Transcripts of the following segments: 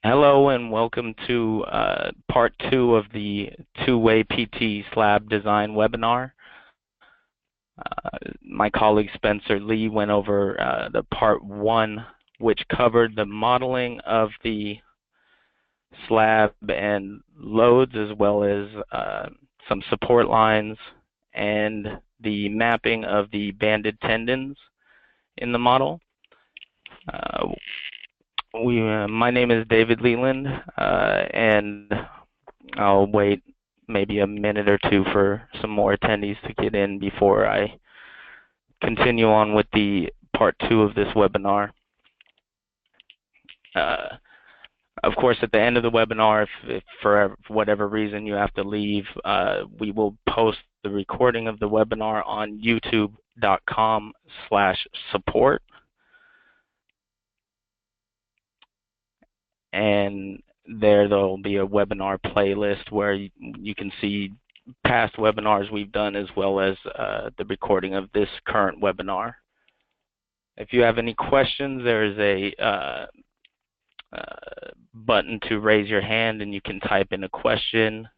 Hello and welcome to part 2 of the two-way PT slab design webinar. My colleague Spencer Lee went over the part 1, which covered the modeling of the slab and loads, as well as some support lines and the mapping of the banded tendons in the model. My name is David Leland, and I'll wait maybe a minute or two for some more attendees to get in before I continue on with the part 2 of this webinar. Of course, at the end of the webinar, if for whatever reason you have to leave, we will post the recording of the webinar on youtube.com/support. And there'll be a webinar playlist where you can see past webinars we've done, as well as the recording of this current webinar. If you have any questions, there is a button to raise your hand, and you can type in a question,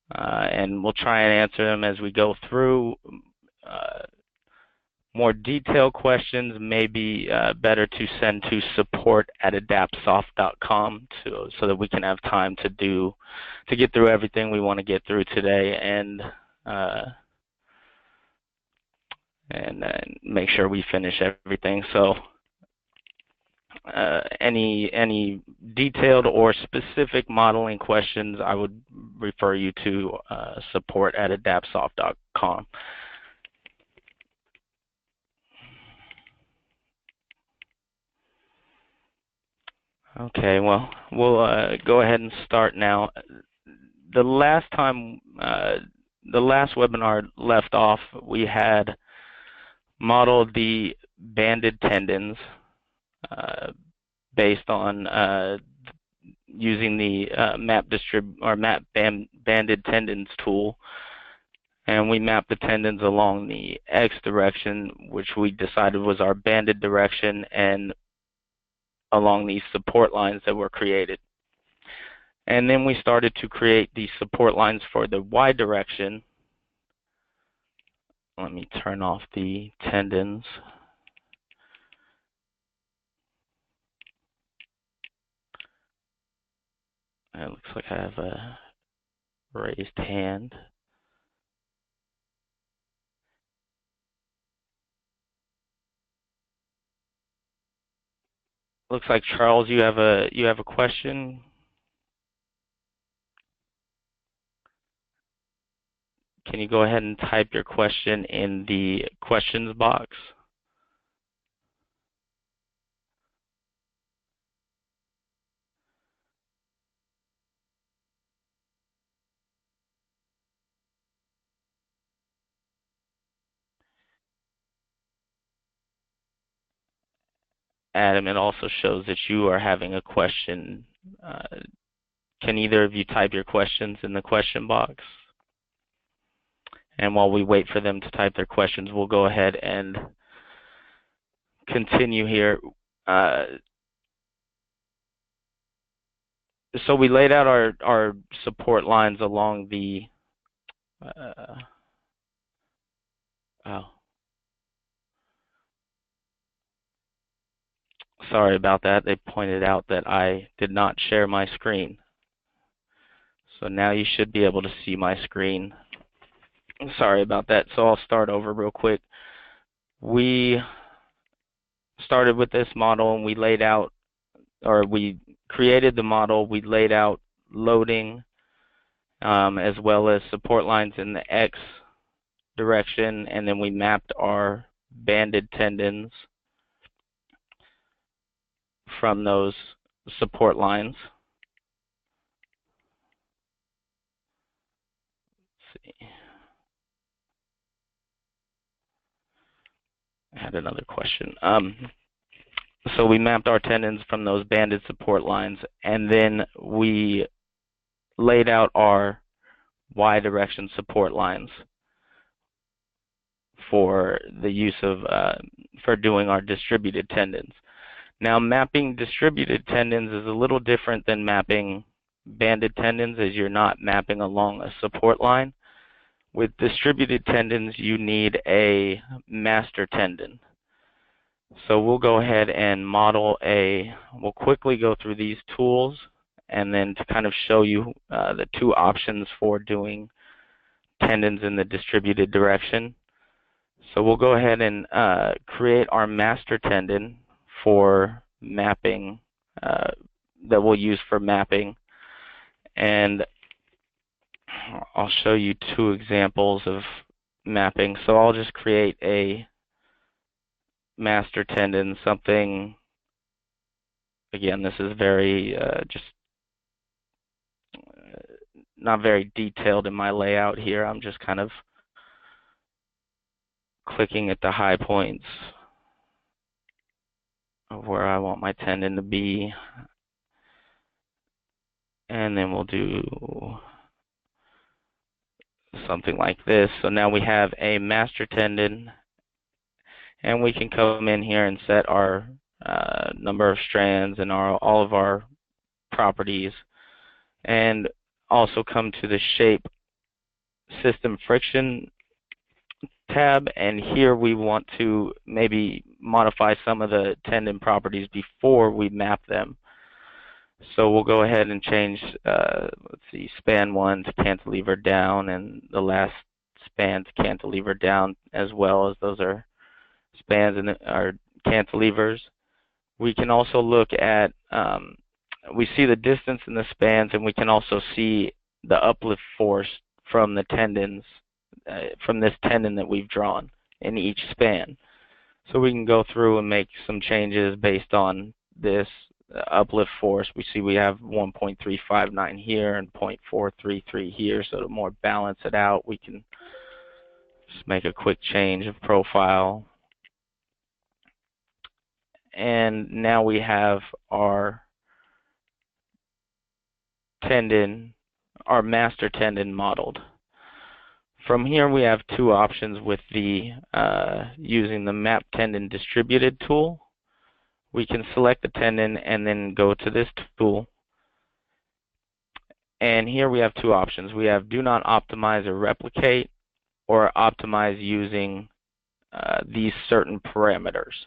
and we'll try and answer them as we go through. More detailed questions may be better to send to support@adaptsoft.com so that we can have time to get through everything we want to get through today, and make sure we finish everything. So any detailed or specific modeling questions, I would refer you to support@adaptsoft.com. Okay, well, we'll go ahead and start now. The last webinar left off, we had modeled the banded tendons based on using the map banded tendons tool, and we mapped the tendons along the X direction, which we decided was our banded direction, and along these support lines that were created. And then we started to create the support lines for the Y direction. Let me turn off the tendons. It looks like I have a raised hand. Looks like Charles, you have a question. Can you go ahead and type your question in the questions box? Adam, it also shows that you are having a question. Can either of you type your questions in the question box? And while we wait for them to type their questions, we'll go ahead and continue here. So we laid out our support lines along the sorry about that. They pointed out that I did not share my screen. So now you should be able to see my screen. Sorry about that. So I'll start over real quick. We started with this model, and we laid out, or we created the model. We laid out loading as well as support lines in the X direction, and then we mapped our banded tendons from those support lines. Let's see. I had another question. So we mapped our tendons from those banded support lines, and then we laid out our Y direction support lines for the use of for doing our distributed tendons. Now, mapping distributed tendons is a little different than mapping banded tendons, as you're not mapping along a support line. With distributed tendons, you need a master tendon. So we'll go ahead and we'll quickly go through these tools, and then to kind of show you the two options for doing tendons in the distributed direction. So we'll go ahead and create our master tendon for mapping, that we'll use for mapping. And I'll show you two examples of mapping. So I'll just create a master tendon, something, again, this is very, just not very detailed in my layout here. I'm just kind of clicking at the high points of where I want my tendon to be. And then we'll do something like this. So now we have a master tendon, and we can come in here and set our number of strands and all of our properties, and also come to the shape system friction tab, and here we want to maybe modify some of the tendon properties before we map them. So we'll go ahead and change, let's see, span 1 to cantilever down, and the last span to cantilever down as well, as those are spans and are cantilevers. We can also look at, we see the distance in the spans, and we can also see the uplift force from the tendons, from this tendon that we've drawn in each span. So we can go through and make some changes based on this uplift force. We see we have 1.359 here and 0.433 here, so to more balance it out, we can just make a quick change of profile. And now we have our tendon, our master tendon modeled. From here we have two options with the using the map tendon distributed tool. We can select the tendon and then go to this tool. And here we have two options. We have do not optimize or replicate, or optimize using these certain parameters.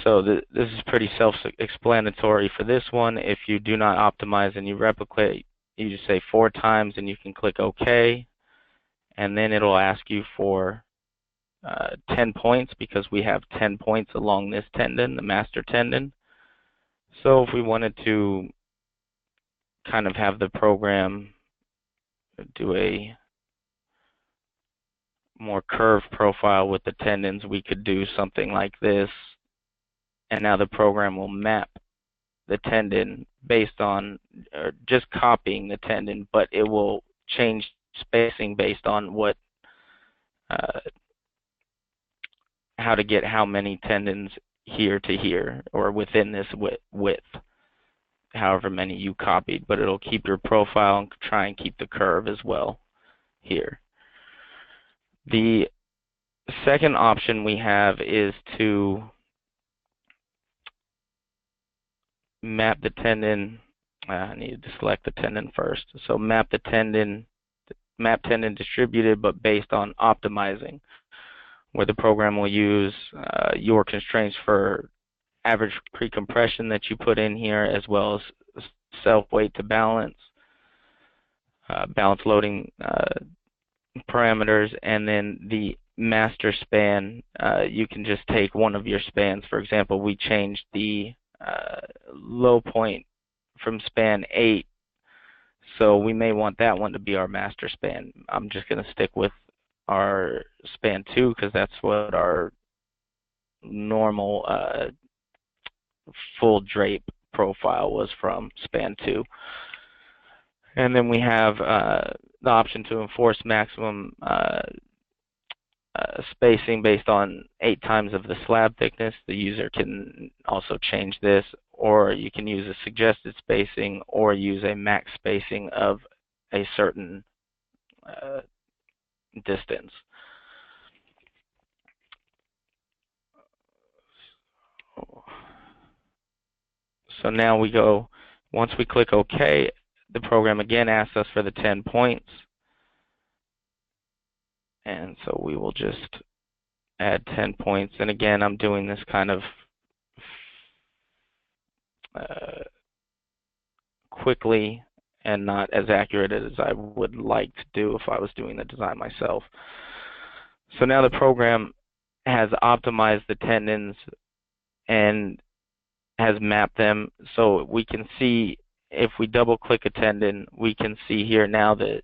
So this is pretty self-explanatory for this one. If you do not optimize and you replicate, you just say 4 times and you can click OK. And then it'll ask you for 10 points, because we have 10 points along this tendon, the master tendon. So if we wanted to kind of have the program do a more curved profile with the tendons, we could do something like this. And now the program will map the tendon based on, or just copying the tendon, but it will change spacing based on what, how to get how many tendons here to here, or within this width, however many you copied, but it'll keep your profile and try and keep the curve as well here. The second option we have is to map the tendon. I needed to select the tendon first. So map the tendon, map tendon distributed, but based on optimizing, where the program will use your constraints for average pre-compression that you put in here, as well as self-weight to balance, balance loading parameters, and then the master span. You can just take one of your spans. For example, we changed the low point from span 8, so we may want that one to be our master span. I'm just going to stick with our span 2, because that's what our normal full drape profile was from, span 2. And then we have the option to enforce maximum spacing based on 8 times of the slab thickness. The user can also change this, or you can use a suggested spacing, or use a max spacing of a certain distance. So now we go, once we click OK, the program again asks us for the 10 points. And so we will just add 10 points. And again, I'm doing this kind of quickly and not as accurate as I would like to do if I was doing the design myself. So now the program has optimized the tendons and has mapped them, so we can see, if we double click a tendon, we can see here now that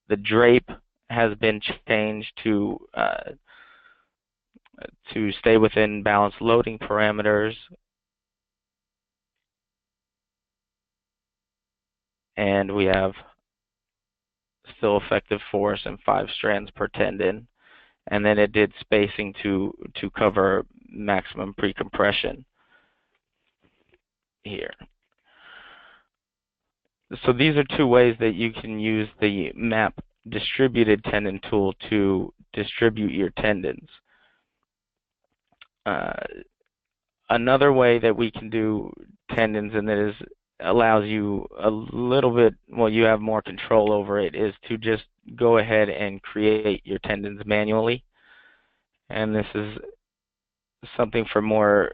the drape has been changed to stay within balanced loading parameters, and we have still effective force and 5 strands per tendon, and then it did spacing to cover maximum precompression here. So these are 2 ways that you can use the map distributed tendon tool to distribute your tendons. Another way that we can do tendons, and that allows you a little bit, well, you have more control over it, is to just go ahead and create your tendons manually. And this is something for more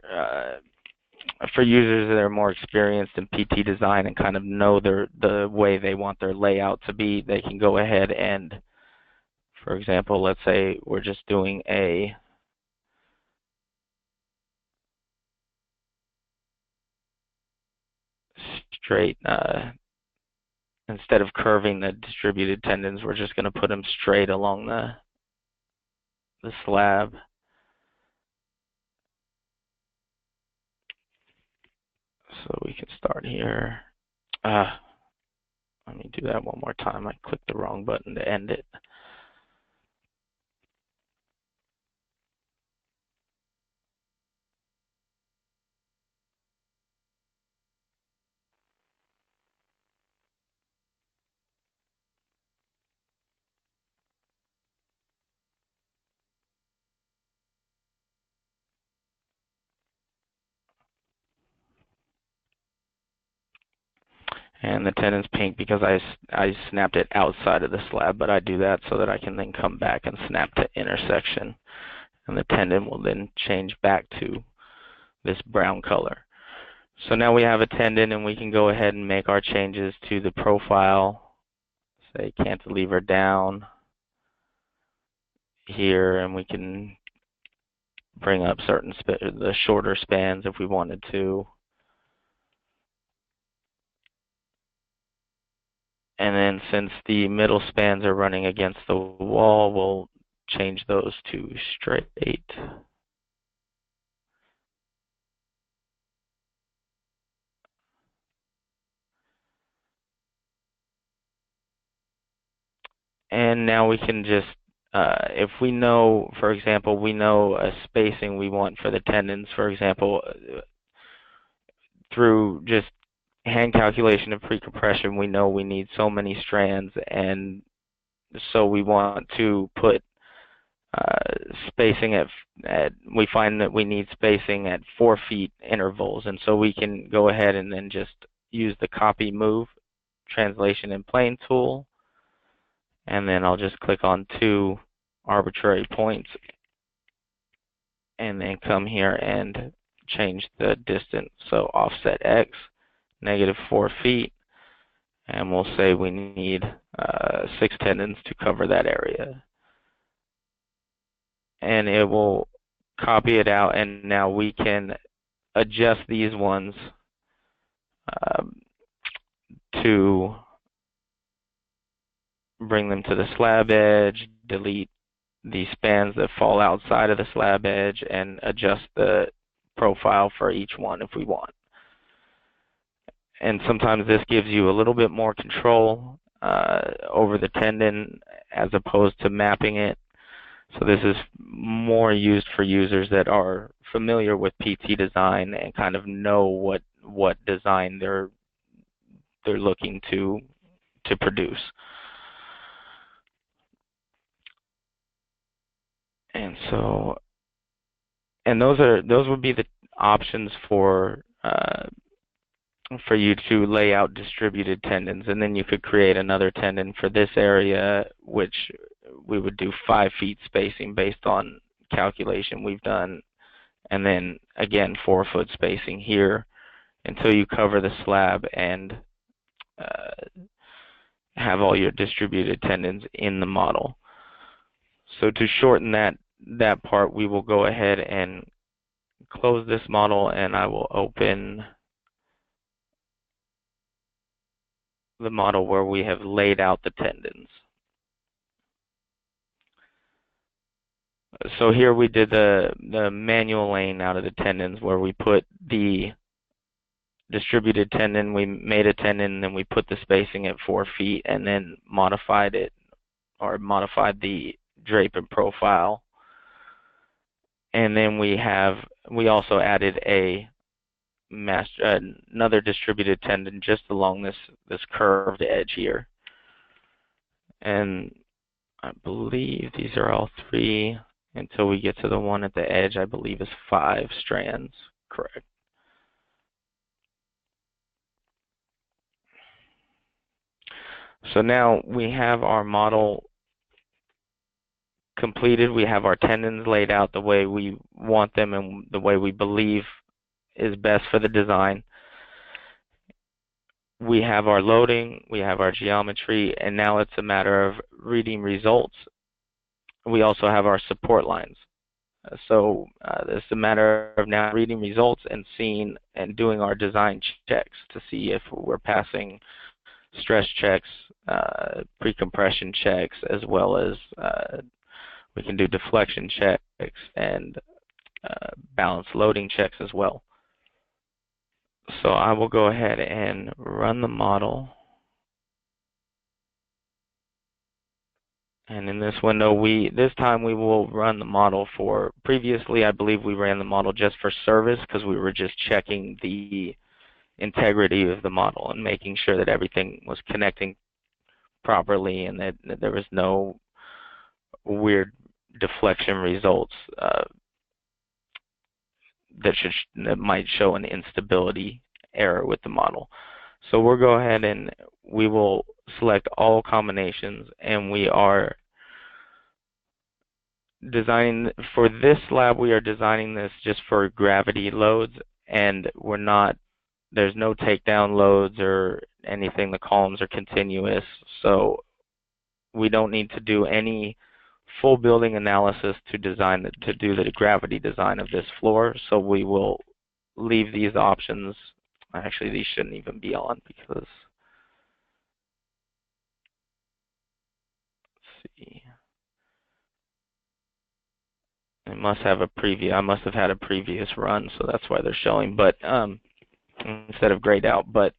for users that are more experienced in PT design and kind of know the way they want their layout to be. They can go ahead and, for example, let's say we're just doing a straight, instead of curving the distributed tendons, we're just going to put them straight along the slab. So we can start here. Let me do that one more time. I clicked the wrong button to end it. And the tendon's pink because I snapped it outside of the slab, but I do that so that I can then come back and snap to intersection. And the tendon will then change back to this brown color. So now we have a tendon, and we can go ahead and make our changes to the profile. Say cantilever down here, and we can bring up certain the shorter spans if we wanted to. And then since the middle spans are running against the wall, we'll change those to straight. And now we can just, if we know, for example, we know a spacing we want for the tendons, for example, through just hand calculation of precompression, we know we need so many strands, and so we want to put spacing we find that we need spacing at 4 feet intervals, and so we can go ahead and then just use the copy move translation and plane tool, and then I'll just click on 2 arbitrary points and then come here and change the distance. So offset X, -4 feet, and we'll say we need 6 tendons to cover that area. And it will copy it out, and now we can adjust these ones to bring them to the slab edge, delete the spans that fall outside of the slab edge, and adjust the profile for each one if we want. And sometimes this gives you a little bit more control over the tendon as opposed to mapping it. So this is more used for users that are familiar with PT design and kind of know what design they're looking to produce. And so, and those would be the options for for you to lay out distributed tendons, and then you could create another tendon for this area, which we would do 5 feet spacing based on calculation we've done, and then again 4 foot spacing here until you cover the slab and have all your distributed tendons in the model. So to shorten that part, we will go ahead and close this model, and I will open the model where we have laid out the tendons. So here we did the manual laying out of the tendons, where we put the distributed tendon, we made a tendon, and then we put the spacing at 4 feet, and then modified it, or modified the drape and profile. And then we also added another distributed tendon just along this curved edge here. And I believe these are all 3 until we get to the one at the edge, I believe is 5 strands, correct. So now we have our model completed. We have our tendons laid out the way we want them and the way we believe is best for the design. We have our loading, we have our geometry, and now it's a matter of reading results. We also have our support lines. So it's a matter of now reading results and seeing and doing our design checks to see if we're passing stress checks, pre-compression checks, as well as we can do deflection checks and balance loading checks as well. So I will go ahead and run the model. And in this window, this time we will run the model for, previously I believe we ran the model just for service because we were just checking the integrity of the model and making sure that everything was connecting properly and that there was no weird deflection results that might show an instability error with the model. So we'll go ahead and we will select all combinations, and we are designing for this slab. We are designing this just for gravity loads, and there's no takedown loads or anything. The columns are continuous, so we don't need to do any full building analysis to do the gravity design of this floor. So we will leave these options. Actually, these shouldn't even be on because, let's see, it must have a preview. I must have had a previous run, so that's why they're showing. But instead of grayed out, but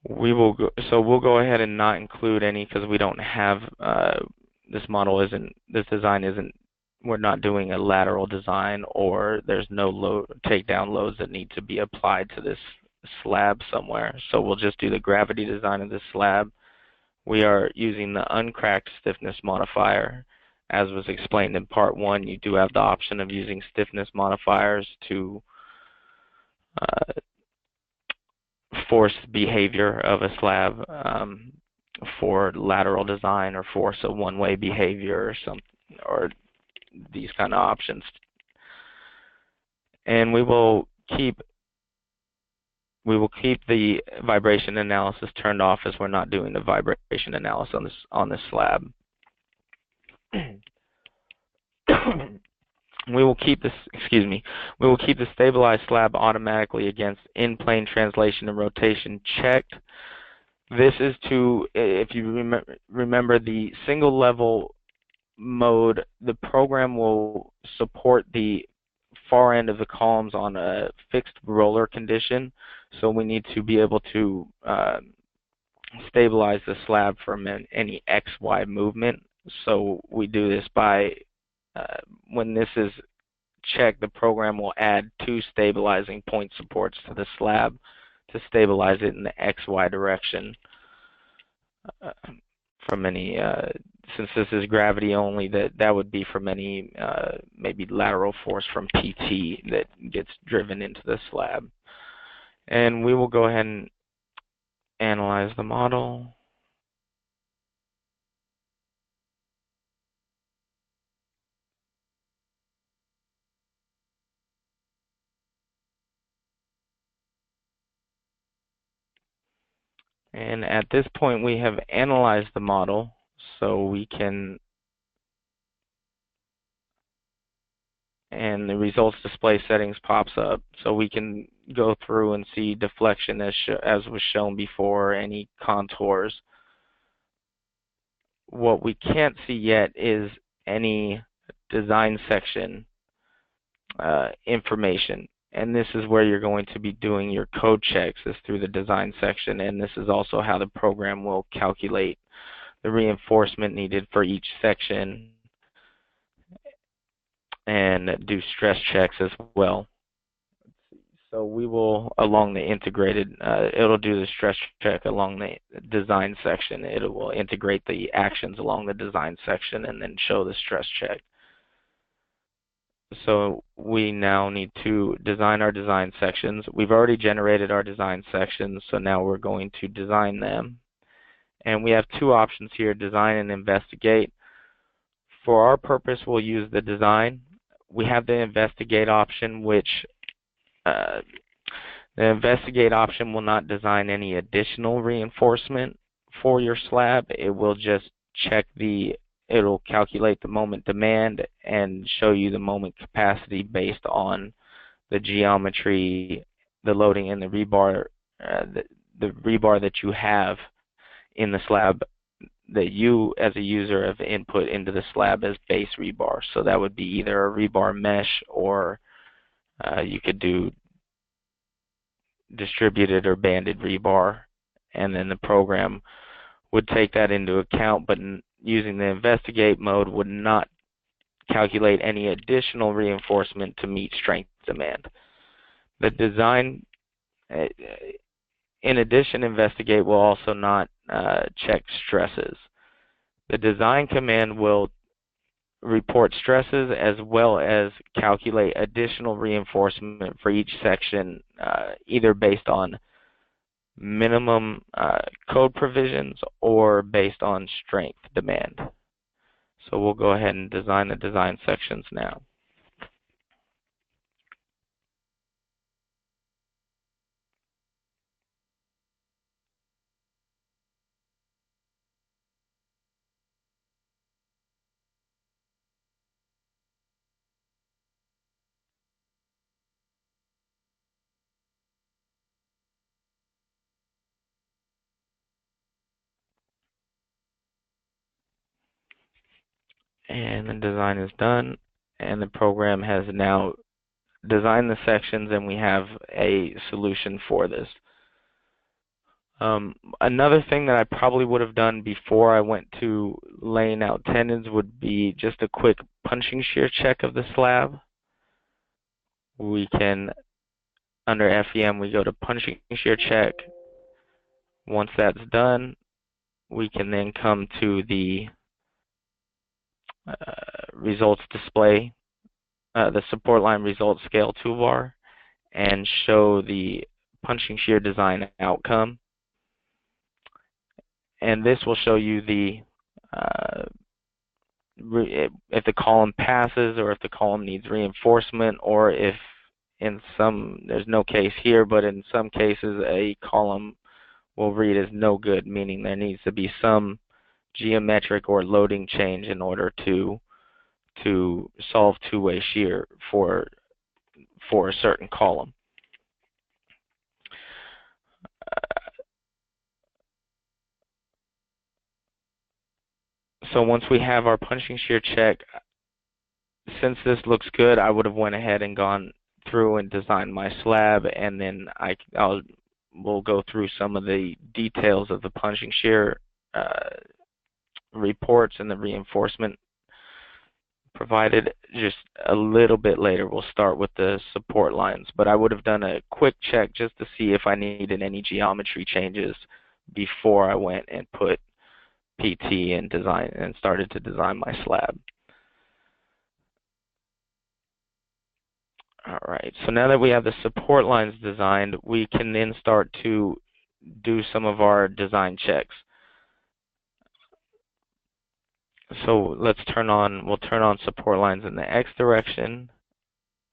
we will go. So we'll go ahead and not include any because we don't have this design isn't. We're not doing a lateral design, or there's no takedown loads that need to be applied to this slab somewhere. So we'll just do the gravity design of this slab. We are using the uncracked stiffness modifier. As was explained in part 1, you do have the option of using stiffness modifiers to force behavior of a slab for lateral design, or force a one-way behavior, or these kind of options. And we will keep the vibration analysis turned off, as we're not doing the vibration analysis on this slab. We will keep this, we will keep the stabilized slab automatically against in-plane translation and rotation checked. This is to, if you remember the single level mode, the program will support the far end of the columns on a fixed roller condition. So we need to be able to stabilize the slab from any XY movement. So we do this by, when this is checked, the program will add 2 stabilizing point supports to the slab to stabilize it in the XY direction. From any, since this is gravity only, that would be from any maybe lateral force from PT that gets driven into the slab. And we will go ahead and analyze the model. And at this point, we have analyzed the model, so we can, and the results display settings pops up, so we can go through and see deflection as was shown before, any contours. What we can't see yet is any design section information. And this is where you're going to be doing your code checks, is through the design section. And this is also how the program will calculate the reinforcement needed for each section and do stress checks as well. So we will, along the integrated, it'll do the stress check along the design section. It will integrate the actions along the design section and then show the stress check. So we now need to design our design sections. We've already generated our design sections, so now we're going to design them. And we have two options here, design and investigate. For our purpose, we'll use the design. We have the investigate option, which the investigate option will not design any additional reinforcement for your slab. It will just check it'll calculate the moment demand and show you the moment capacity based on the geometry, the loading, and the rebar, the rebar that you have in the slab that you as a user have input into the slab as base rebar. So that would be either a rebar mesh, or you could do distributed or banded rebar, and then the program would take that into account, but using the investigate mode would not calculate any additional reinforcement to meet strength demand. The design, in addition, investigate will also not check stresses. The design command will report stresses as well as calculate additional reinforcement for each section, either based on minimum code provisions or based on strength demand. So we'll go ahead and design the design sections now. And the design is done, and the program has now designed the sections, and we have a solution for this. Another thing that I probably would have done before I went to laying out tendons would be just a quick punching shear check of the slab. We can, under FEM, we go to punching shear check. Once that's done, we can then come to the results display, the support line results scale toolbar, and show the punching shear design outcome. And this will show you the if the column passes, or if the column needs reinforcement, or if there's no case here, but in some cases a column will read as no good, meaning there needs to be some geometric or loading change in order to solve two-way shear for a certain column. So once we have our punching shear check, since this looks good, I would have went ahead and gone through and designed my slab, and then we'll go through some of the details of the punching shear reports and the reinforcement provided just a little bit later. We'll start with the support lines, but I would have done a quick check just to see if I needed any geometry changes before I went and put PT and design and started to design my slab. All Alright, so now that we have the support lines designed, we can then start to do some of our design checks. So we'll turn on support lines in the X direction,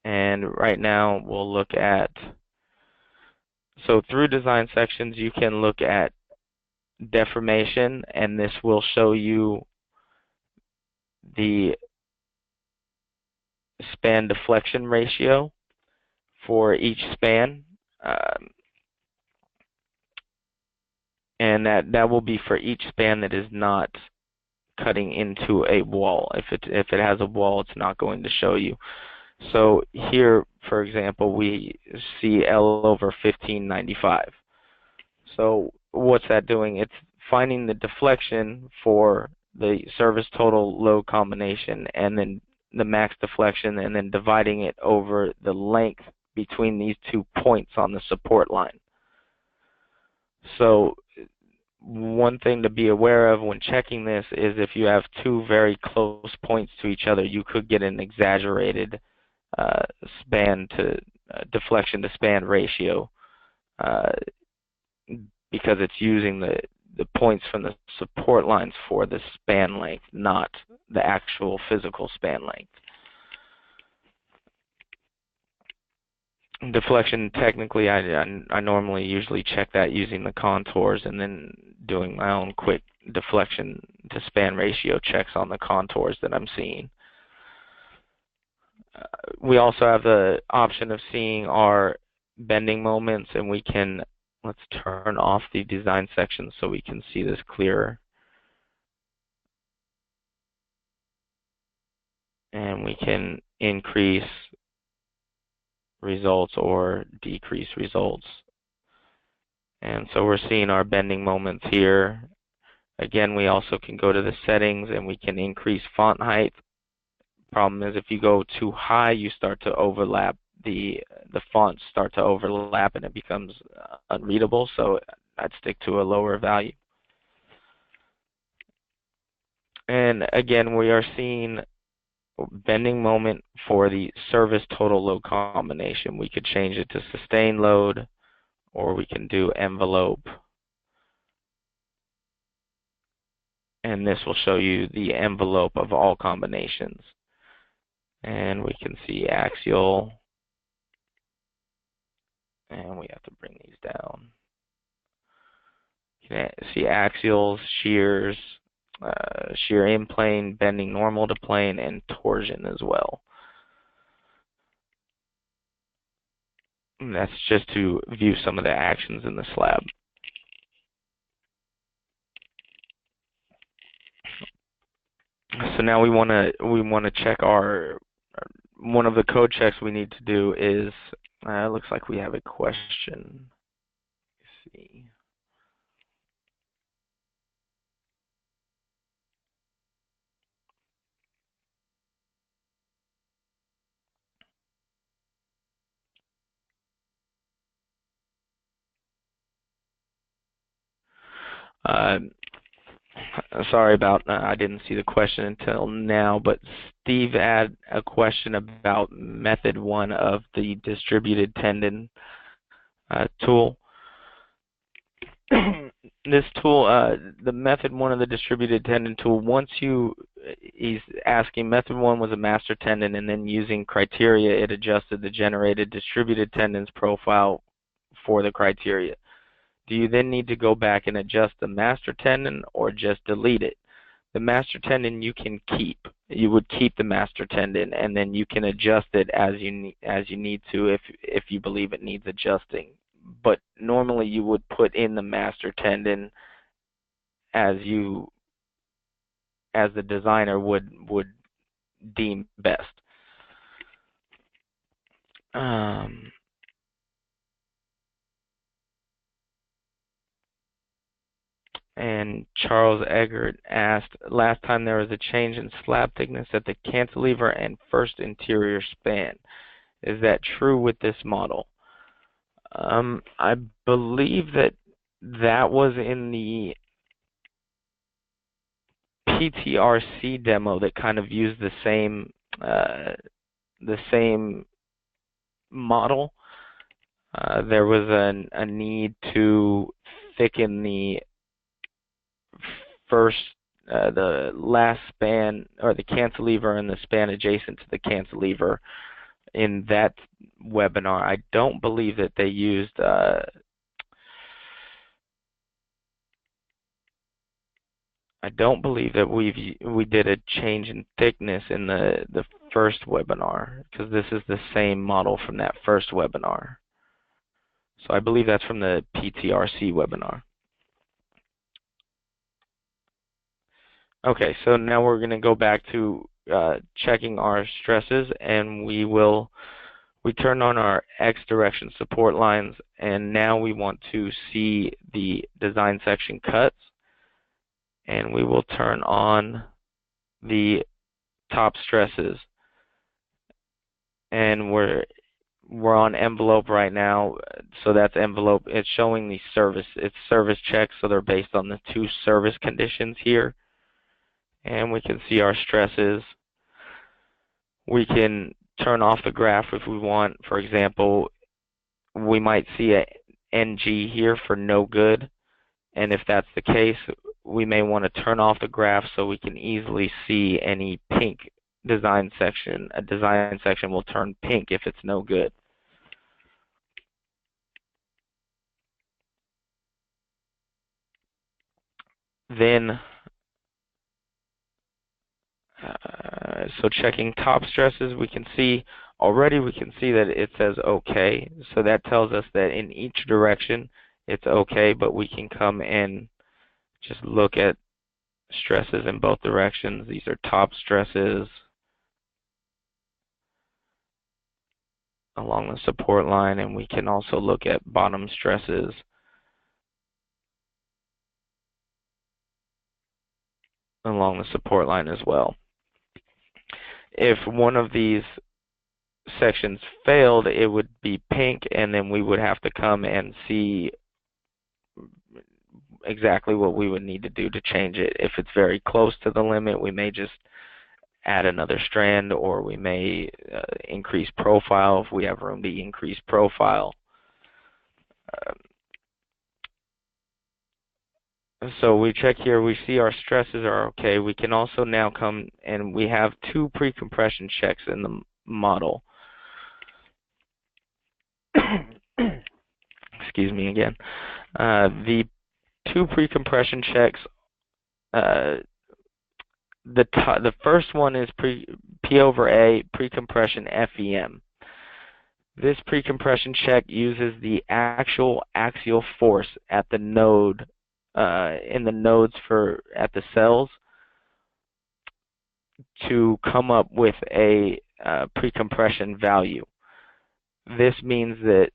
and right now we'll look at, so through design sections you can look at deformation, and this will show you the span deflection ratio for each span, and that will be for each span that is not cutting into a wall. If it has a wall, it's not going to show you. So here, for example, we see L over 1595. So what's that doing? It's finding the deflection for the service total load combination, and then the max deflection, and then dividing it over the length between these 2 points on the support line. So one thing to be aware of when checking this is if you have 2 very close points to each other, you could get an exaggerated deflection to span ratio, because it's using the points from the support lines for the span length, not the actual physical span length. Deflection, technically, I normally usually check that using the contours and then doing my own quick deflection to span ratio checks on the contours that I'm seeing. We also have the option of seeing our bending moments, and we can, let's turn off the design section so we can see this clearer. And we can increase results or decrease results. And so we're seeing our bending moments here. Again, we also can go to the settings and we can increase font height. Problem is, if you go too high, you start to overlap, the fonts start to overlap and it becomes unreadable, so I'd stick to a lower value. And again, we are seeing bending moment for the service total load combination. We could change it to sustained load, or we can do envelope. And this will show you the envelope of all combinations. And we can see axial, and we have to bring these down. You can see axials, shears, shear in plane, bending normal to plane, and torsion as well. And that's just to view some of the actions in the slab. So now we want to check one of the code checks we need to do is, looks like we have a question. Let's see. Sorry about I didn't see the question until now, but Steve had a question about method 1 of the distributed tendon tool. This tool, the method 1 of the distributed tendon tool, he's asking, method 1 was a master tendon, and then using criteria, it adjusted the generated distributed tendons profile for the criteria. Do you then need to go back and adjust the master tendon, or just delete it? The master tendon you can keep. You would keep the master tendon, and then you can adjust it as you need to if you believe it needs adjusting. But normally you would put in the master tendon as the designer would deem best. And Charles Eggert asked, last time there was a change in slab thickness at the cantilever and first interior span. Is that true with this model? I believe that was in the PTRC demo that kind of used the same model, there was a need to thicken the first, the last span, or the cantilever and the span adjacent to the cantilever in that webinar. I don't believe that they used I don't believe that we did a change in thickness in the first webinar, because this is the same model from that first webinar. So I believe that's from the PTRC webinar. Okay, so now we're going to go back to checking our stresses, and we turn on our X direction support lines, and now we want to see the design section cuts, and we will turn on the top stresses. And we're on envelope right now, so that's envelope. It's showing the it's service checks, so they're based on the 2 service conditions here. And we can see our stresses. We can turn off the graph if we want. For example, we might see a NG here for no good, and if that's the case, we may want to turn off the graph so we can easily see any pink design section. A design section will turn pink if it's no good. Then, so checking top stresses, we can see that it says OK. So that tells us that in each direction it's OK, but we can come and just look at stresses in both directions. These are top stresses along the support line, and we can also look at bottom stresses along the support line as well. If one of these sections failed, it would be pink, and then we would have to come and see exactly what we would need to do to change it. If it's very close to the limit, we may just add another strand, or we may increase profile if we have room to increase profile. So we check here, we see our stresses are okay. We can also now come, and we have 2 pre-compression checks in the model. Excuse me again. The 2 pre-compression checks, the first one is P over A, pre-compression FEM. This pre-compression check uses the actual axial force at the node, in the nodes at the cells, to come up with a pre-compression value. This means that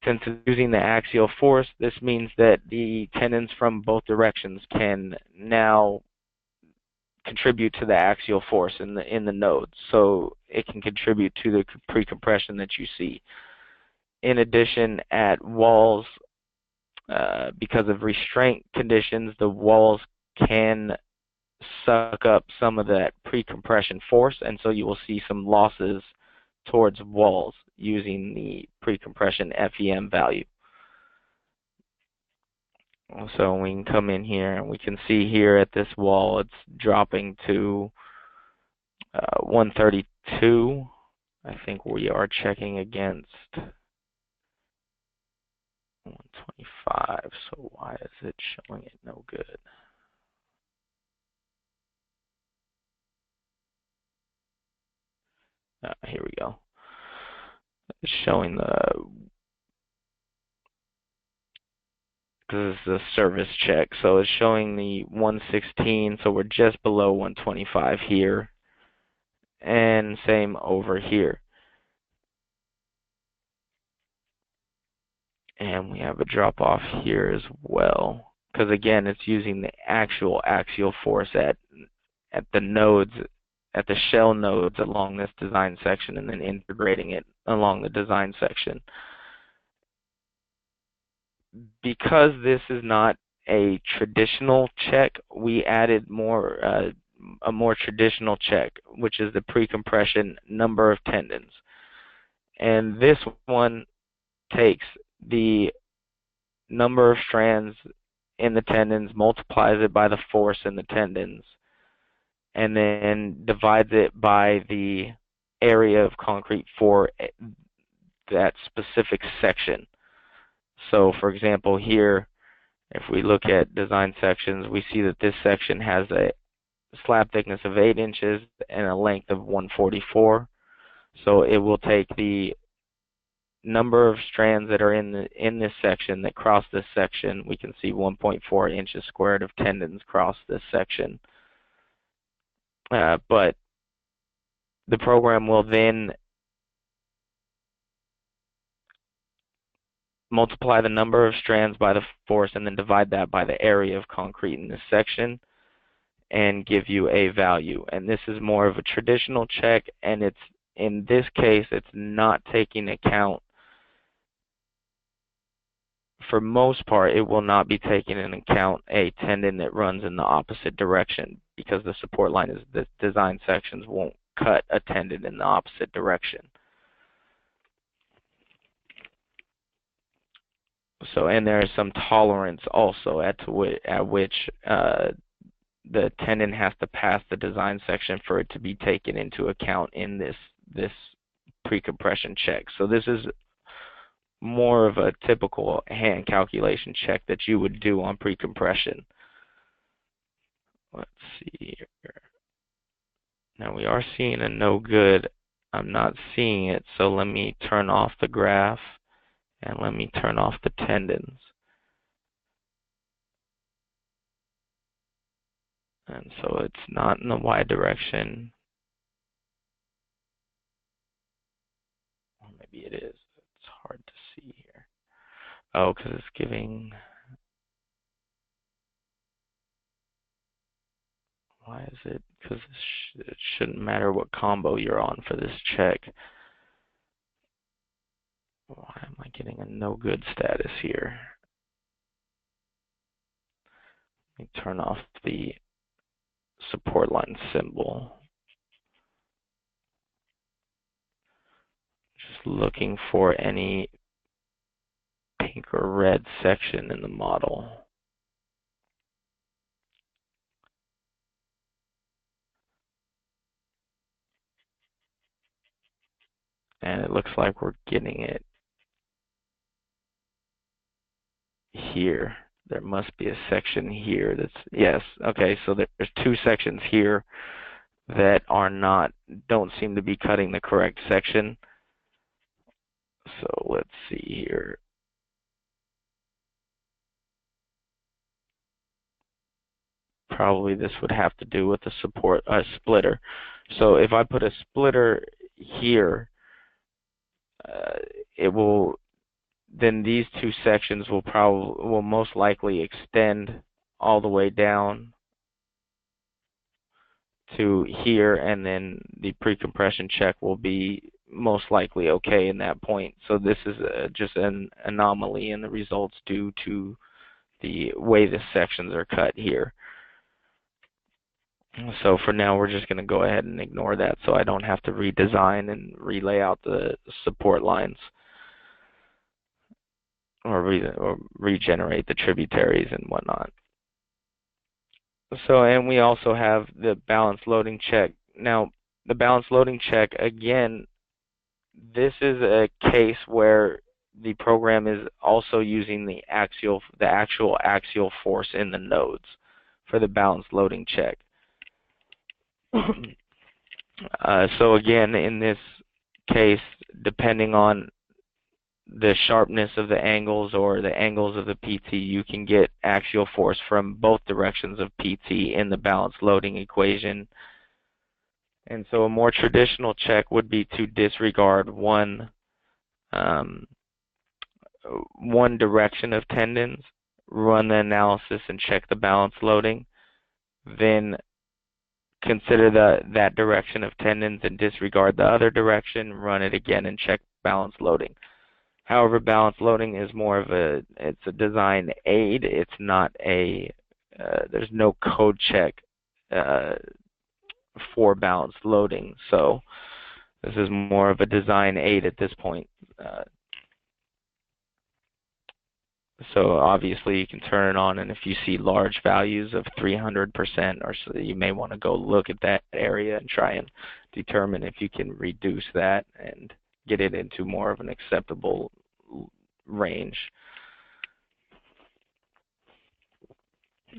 since it's using the axial force, this means that the tendons from both directions can now contribute to the axial force in the nodes, so it can contribute to the pre-compression that you see. In addition, at walls, because of restraint conditions, the walls can suck up some of that pre-compression force, and so you will see some losses towards walls using the pre-compression FEM value. So we can come in here, and we can see here at this wall it's dropping to 132. I think we are checking against 125, so why is it showing it no good? Here we go. It's showing this is the service check, so it's showing the 116, so we're just below 125 here, and same over here. And we have a drop off here as well, because again, it's using the actual axial force at the nodes, at the shell nodes along this design section, and then integrating it along the design section. Because this is not a traditional check, we added a more traditional check, which is the pre-compression number of tendons. And this one takes the number of strands in the tendons, multiplies it by the force in the tendons, and then divides it by the area of concrete for that specific section. So for example, here, if we look at design sections, we see that this section has a slab thickness of 8 inches and a length of 144. So it will take the number of strands that are in this section that cross this section. We can see 1.4 inches squared of tendons cross this section. But the program will then multiply the number of strands by the force and then divide that by the area of concrete in this section and give you a value. And this is more of a traditional check, and it's, in this case, it's not taking account, for most part, it will not be taking into account a tendon that runs in the opposite direction, because the support line is, the design sections won't cut a tendon in the opposite direction. So, and there is some tolerance also at which the tendon has to pass the design section for it to be taken into account in this pre-compression check. So this is more of a typical hand calculation check that you would do on pre-compression. Let's see here. Now we are seeing a no good. I'm not seeing it, so let me turn off the graph and let me turn off the tendons. And so it's not in the Y direction. Or maybe it is. It's hard to see here. Oh, because it's giving. Why is it? Because it shouldn't matter what combo you're on for this check. Why am I getting a no good status here? Let me turn off the support line symbol. Just looking for any pink or red section in the model. And it looks like we're getting it here. There must be a section here that's, yes, okay, so there's two sections here that are not, don't seem to be cutting the correct section. So let's see here. Probably this would have to do with the support splitter. So if I put a splitter here, it will, then these two sections will most likely extend all the way down to here, and then the pre-compression check will be most likely okay in that point. So this is just an anomaly in the results due to the way the sections are cut here. So for now, we're just going to go ahead and ignore that, so I don't have to redesign and relay out the support lines or regenerate the tributaries and whatnot. So, and we also have the balance loading check. Now, the balance loading check, again, this is a case where the program is also using the actual axial force in the nodes for the balance loading check. So again, in this case, depending on the sharpness of the angles or the angles of the PT, you can get axial force from both directions of PT in the balance loading equation. And so a more traditional check would be to disregard one direction of tendons, run the analysis and check the balance loading, then consider that direction of tendons and disregard the other direction, run it again and check balance loading. However, balance loading is more of it's a design aid. It's not a, there's no code check for balance loading. So This is more of a design aid at this point. So obviously you can turn it on, and if you see large values of 300% or so, you may want to go look at that area and try and determine if you can reduce that and get it into more of an acceptable range.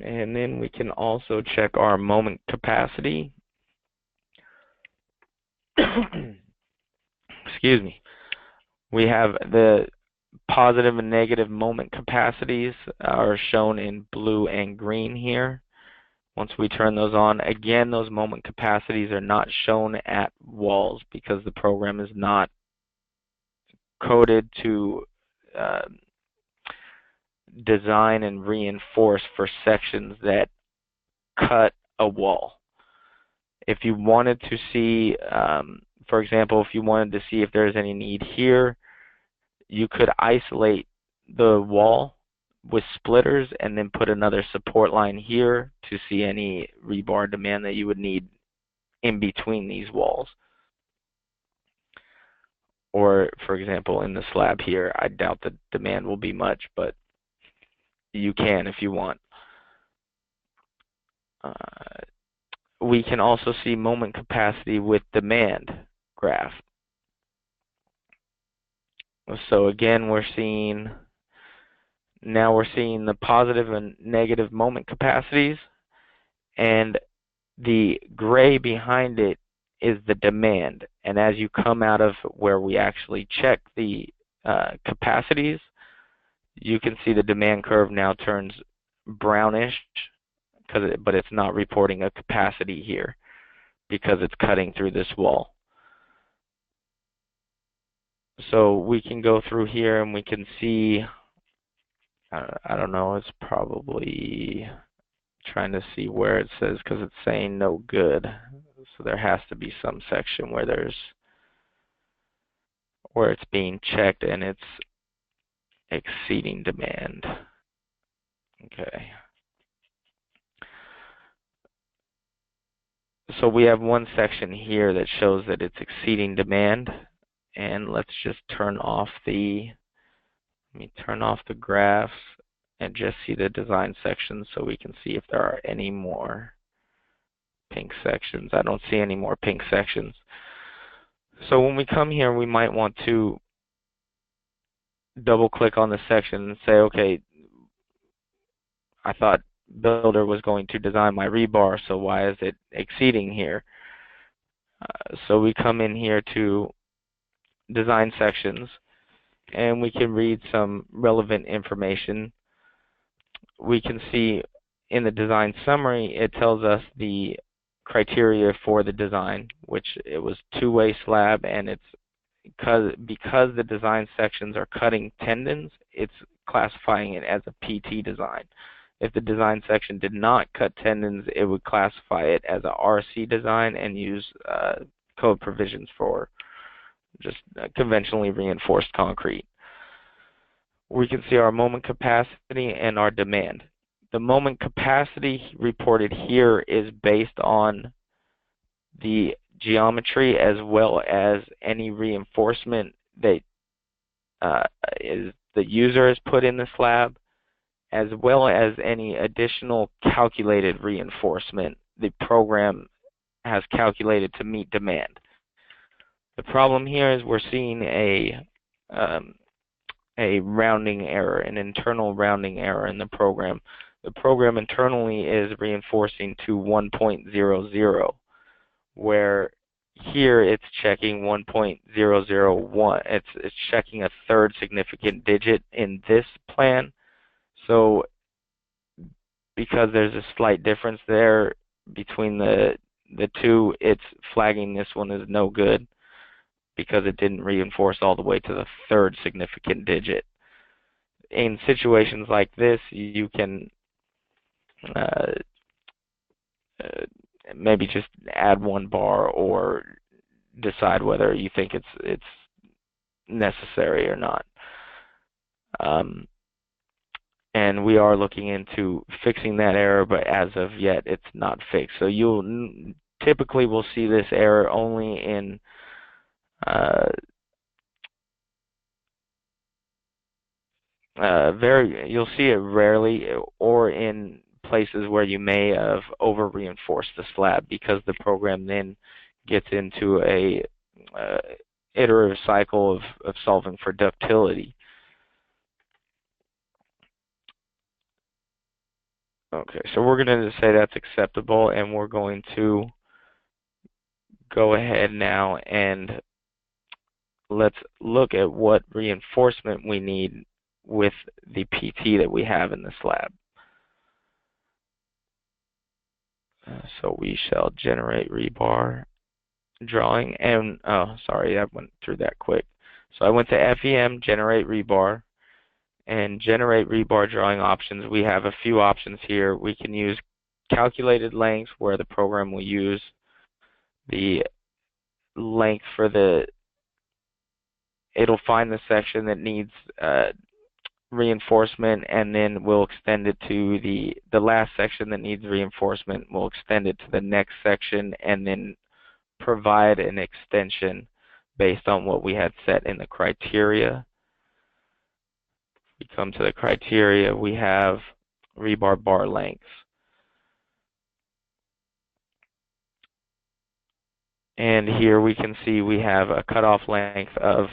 And then we can also check our moment capacity. Excuse me. We have the positive and negative moment capacities are shown in blue and green here. Once we turn those on, again, those moment capacities are not shown at walls because the program is not coded to design and reinforce for sections that cut a wall. If you wanted to see, for example, if you wanted to see if there's any need here, you could isolate the wall with splitters and then put another support line here to see any rebar demand that you would need in between these walls. Or, for example, in the slab here, I doubt the demand will be much, but you can if you want. We can also see moment capacity with demand graph. So again, now we're seeing the positive and negative moment capacities, and the gray behind it is the demand. And as you come out of where we actually check the capacities, you can see the demand curve now turns brownish, but it's not reporting a capacity here because it's cutting through this wall. So we can go through here and we can see, I don't know, it's probably trying to see where it says, because it's saying no good. So there has to be some section where it's being checked and it's exceeding demand. Okay. So we have one section here that shows that it's exceeding demand, and let's just turn off the graphs and just see the design sections so we can see if there are any more pink sections. I don't see any more pink sections. So when we come here, we might want to double click on the section and say, okay, I thought Builder was going to design my rebar, so why is it exceeding here? So we come in here to design sections, and we can read some relevant information. We can see in the design summary, it tells us the criteria for the design, which it was two-way slab, and it's because the design sections are cutting tendons, it's classifying it as a PT design. If the design section did not cut tendons, it would classify it as a RC design and use code provisions for just conventionally reinforced concrete. We can see our moment capacity and our demand. The moment capacity reported here is based on the geometry as well as any reinforcement that the user has put in the slab, as well as any additional calculated reinforcement the program has calculated to meet demand. The problem here is we're seeing a rounding error, an internal rounding error in the program. The program internally is reinforcing to 1.00, where here it's checking 1.001. It's checking a third significant digit in this plan. So because there's a slight difference there between the two, it's flagging this one as no good because it didn't reinforce all the way to the third significant digit. In situations like this, you can maybe just add one bar or decide whether you think it's necessary or not. And we are looking into fixing that error, but as of yet, it's not fixed. So you'll typically will see this error only in uh, you'll see it rarely, or in places where you may have over reinforced the slab, because the program then gets into a uh, iterative cycle of solving for ductility. Okay, so we're going to say that's acceptable, and we're going to go ahead now and let's look at what reinforcement we need with the PT that we have in the slab. So we shall generate rebar drawing, and oh, sorry, I went through that quick. So I went to FEM, generate rebar, and generate rebar drawing options. We have a few options here. We can use calculated lengths, where the program will use the length for it'll find the section that needs reinforcement, and then we'll extend it to the last section that needs reinforcement. We'll extend it to the next section, and then provide an extension based on what we had set in the criteria. We come to the criteria, we have rebar bar lengths. And here we can see we have a cutoff length of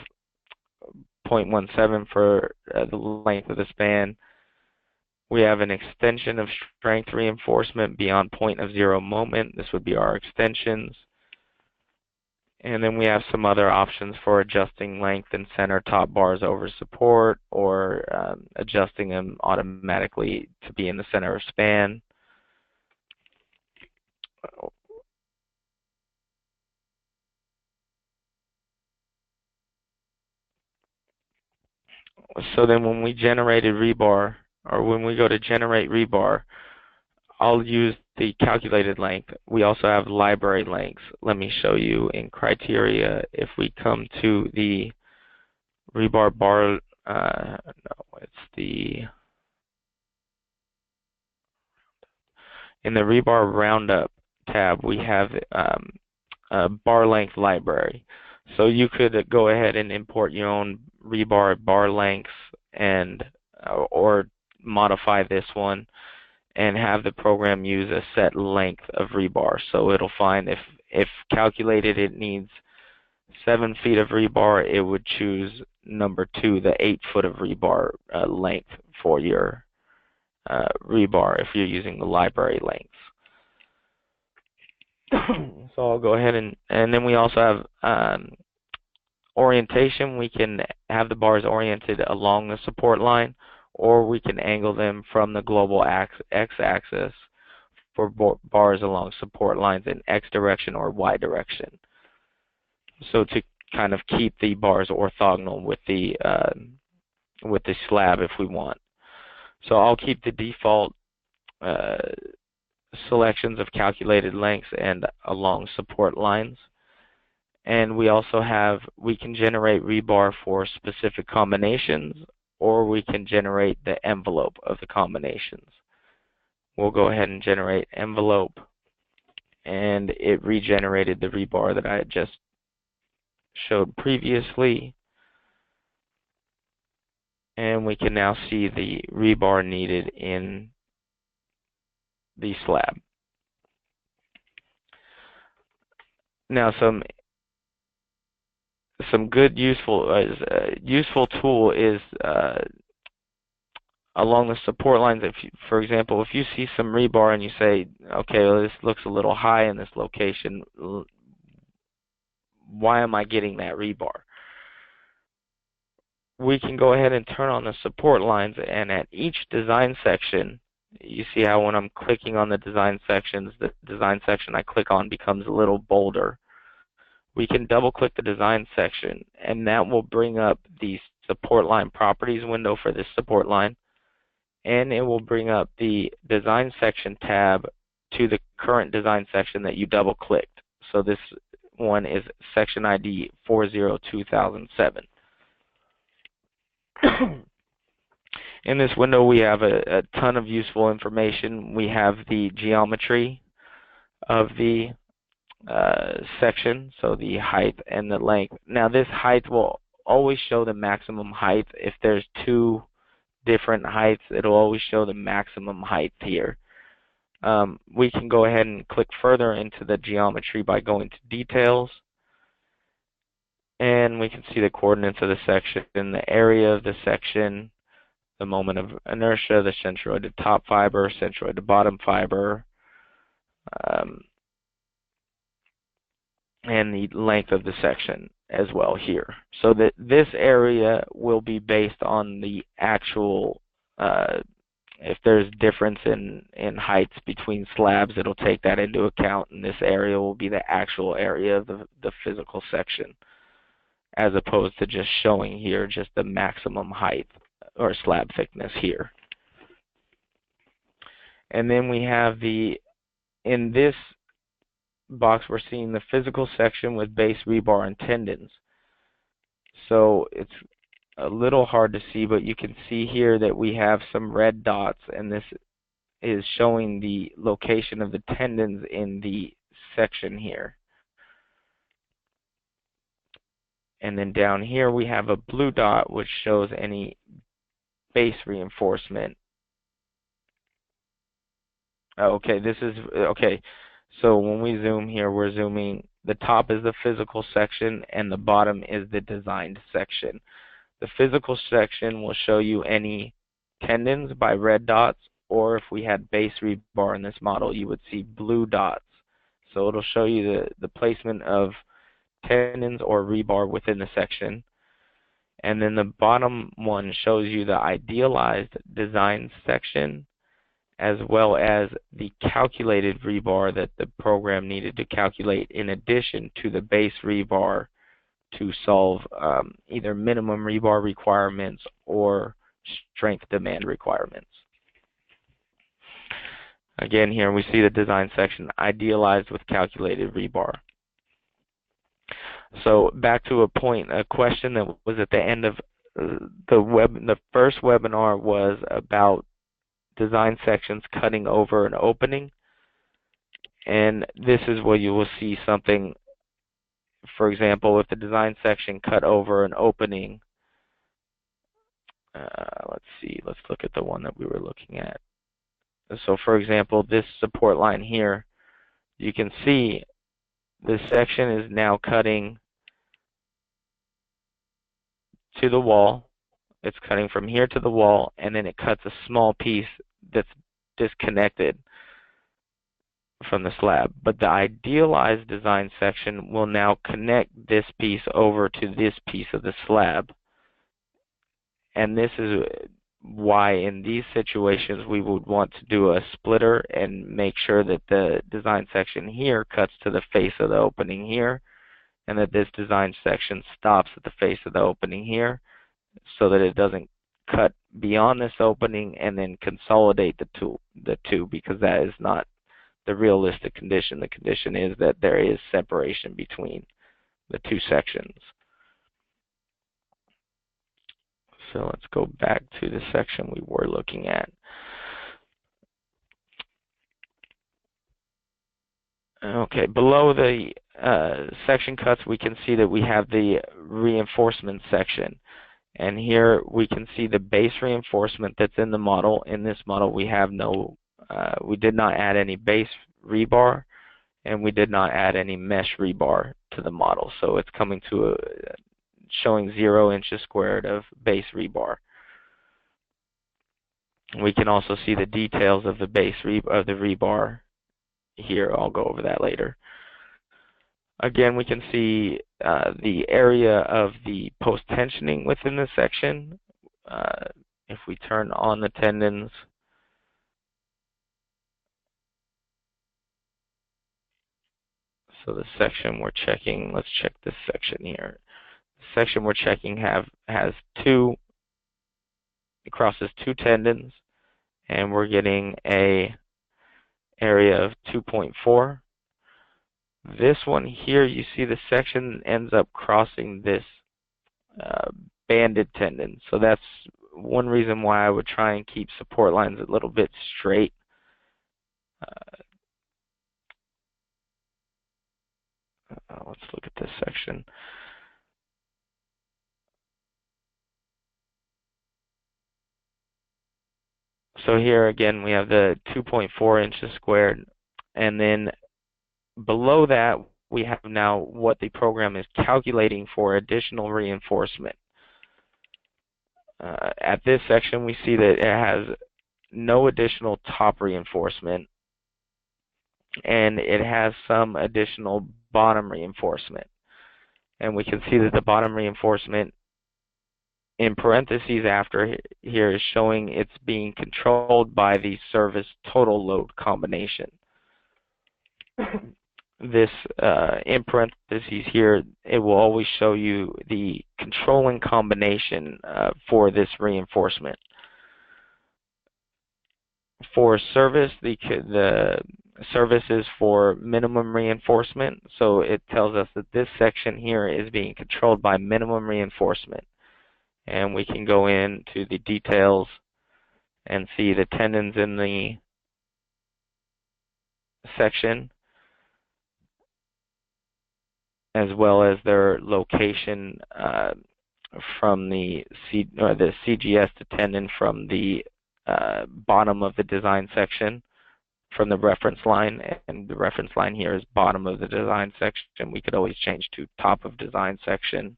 0.17 for the length of the span. We have an extension of strength reinforcement beyond point of zero moment. This would be our extensions. And then we have some other options for adjusting length and center top bars over support, or adjusting them automatically to be in the center of span. So then when we generated rebar, or when we go to generate rebar, I'll use the calculated length. We also have library lengths. Let me show you in criteria. If we come to the rebar bar, no, it's in the rebar roundup tab, we have a bar length library. So you could go ahead and import your own rebar bar lengths, and or modify this one and have the program use a set length of rebar. So it'll find if calculated it needs 7 feet of rebar, it would choose number 2, the 8 foot of rebar length for your rebar if you're using the library lengths. So I'll go ahead and then we also have orientation. We can have the bars oriented along the support line, or we can angle them from the global x-axis for bars along support lines in x direction or y direction. So to kind of keep the bars orthogonal with the slab if we want. So I'll keep the default selections of calculated lengths and along support lines. And we also we can generate rebar for specific combinations, or we can generate the envelope of the combinations. We'll go ahead and generate envelope, and it regenerated the rebar that I had just showed previously. And we can now see the rebar needed in the slab. Now some good useful tool is along the support lines. If you, for example, if you see some rebar and you say, okay, well, this looks a little high in this location, why am I getting that rebar? We can go ahead and turn on the support lines, and at each design section, you see how when I'm clicking on the design sections, the design section I click on becomes a little bolder. We can double click the design section, and that will bring up the support line properties window for this support line, and it will bring up the design section tab to the current design section that you double clicked. So this one is section ID 402007. In this window we have a ton of useful information. We have the geometry of the section, so the height and the length. Now this height will always show the maximum height. If there's two different heights, it'll always show the maximum height here. We can go ahead and click further into the geometry by going to details, and we can see the coordinates of the section, the area of the section, the moment of inertia, the centroid to top fiber, centroid to bottom fiber, and the length of the section as well here. So that this area will be based on the actual, if there's difference in heights between slabs, it'll take that into account, and this area will be the actual area of the physical section, as opposed to just showing here just the maximum height or slab thickness here. And then we have in this box, we're seeing the physical section with base, rebar, and tendons. So it's a little hard to see, but you can see here that we have some red dots, and this is showing the location of the tendons in the section here. And then down here we have a blue dot which shows any base reinforcement. Okay, so when we zoom here, we're zooming, the top is the physical section and the bottom is the designed section. The physical section will show you any tendons by red dots, or if we had base rebar in this model, you would see blue dots. So it'll show you the placement of tendons or rebar within the section. And then the bottom one shows you the idealized design section, as well as the calculated rebar that the program needed to calculate in addition to the base rebar to solve either minimum rebar requirements or strength demand requirements. Again, here we see the design section idealized with calculated rebar. So back to a question that was at the end of the first webinar was about design sections cutting over an opening, and this is where you will see something. For example, if the design section cut over an opening, let's look at the one that we were looking at. So for example, this support line here, you can see this section is now cutting to the wall. It's cutting from here to the wall, and then it cuts a small piece that's disconnected from the slab. But the idealized design section will now connect this piece over to this piece of the slab. And this is why in these situations we would want to do a splitter and make sure that the design section here cuts to the face of the opening here, and that this design section stops at the face of the opening here, so that it doesn't cut beyond this opening and then consolidate the two, because that is not the realistic condition. The condition is that there is separation between the two sections. So let's go back to the section we were looking at. Okay, below the section cuts, we can see that we have the reinforcement section. And here we can see the base reinforcement that's in the model. In this model, we have we did not add any base rebar, and we did not add any mesh rebar to the model. So it's coming to showing 0 inches squared of base rebar. We can also see the details of the base of the rebar here. I'll go over that later. Again, we can see the area of the post-tensioning within the section. If we turn on the tendons, so the section we're checking, let's check this section here. The section we're checking crosses two tendons, and we're getting a area of 2.4. This one here, you see the section ends up crossing this banded tendon. So that's one reason why I would try and keep support lines a little bit straight. Let's look at this section. So here again we have the 2.4 inches squared, and then below that we have now what the program is calculating for additional reinforcement. At this section we see that it has no additional top reinforcement, and it has some additional bottom reinforcement. And we can see that the bottom reinforcement in parentheses after here is showing it's being controlled by the service total load combination. This in parentheses here, it will always show you the controlling combination for this reinforcement. For service, the service is for minimum reinforcement, so it tells us that this section here is being controlled by minimum reinforcement. And we can go into the details and see the tendons in the section, as well as their location from the CGS to tendon from the bottom of the design section, from the reference line, and the reference line here is bottom of the design section. We could always change to top of design section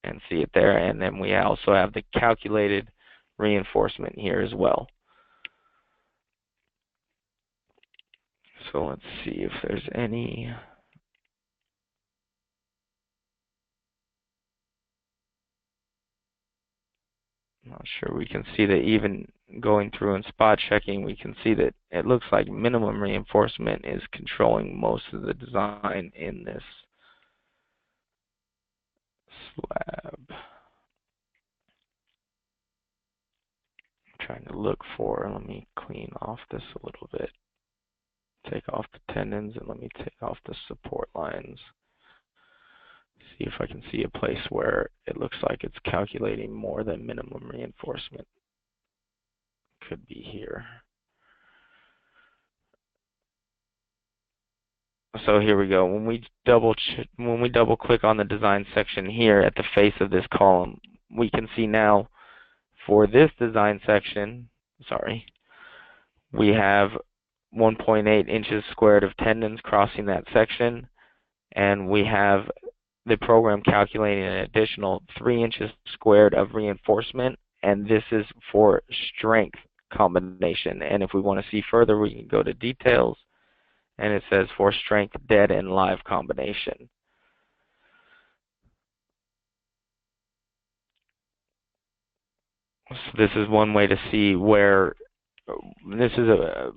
and see it there. And then we also have the calculated reinforcement here as well. So let's see if there's any. I'm not sure. We can see that even going through and spot checking, we can see that it looks like minimum reinforcement is controlling most of the design in this slab. I'm trying to look for, let me clean off this a little bit. Take off the tendons and let me take off the support lines. See if I can see a place where it looks like it's calculating more than minimum reinforcement. Could be here. So here we go. When we double click on the design section here at the face of this column, we can see now for this design section, we have 1.8 inches squared of tendons crossing that section, and we have the program calculating an additional 3 inches squared of reinforcement, and this is for strength combination. And if we want to see further, we can go to details, and it says for strength dead and live combination. So this is one way to see where, this is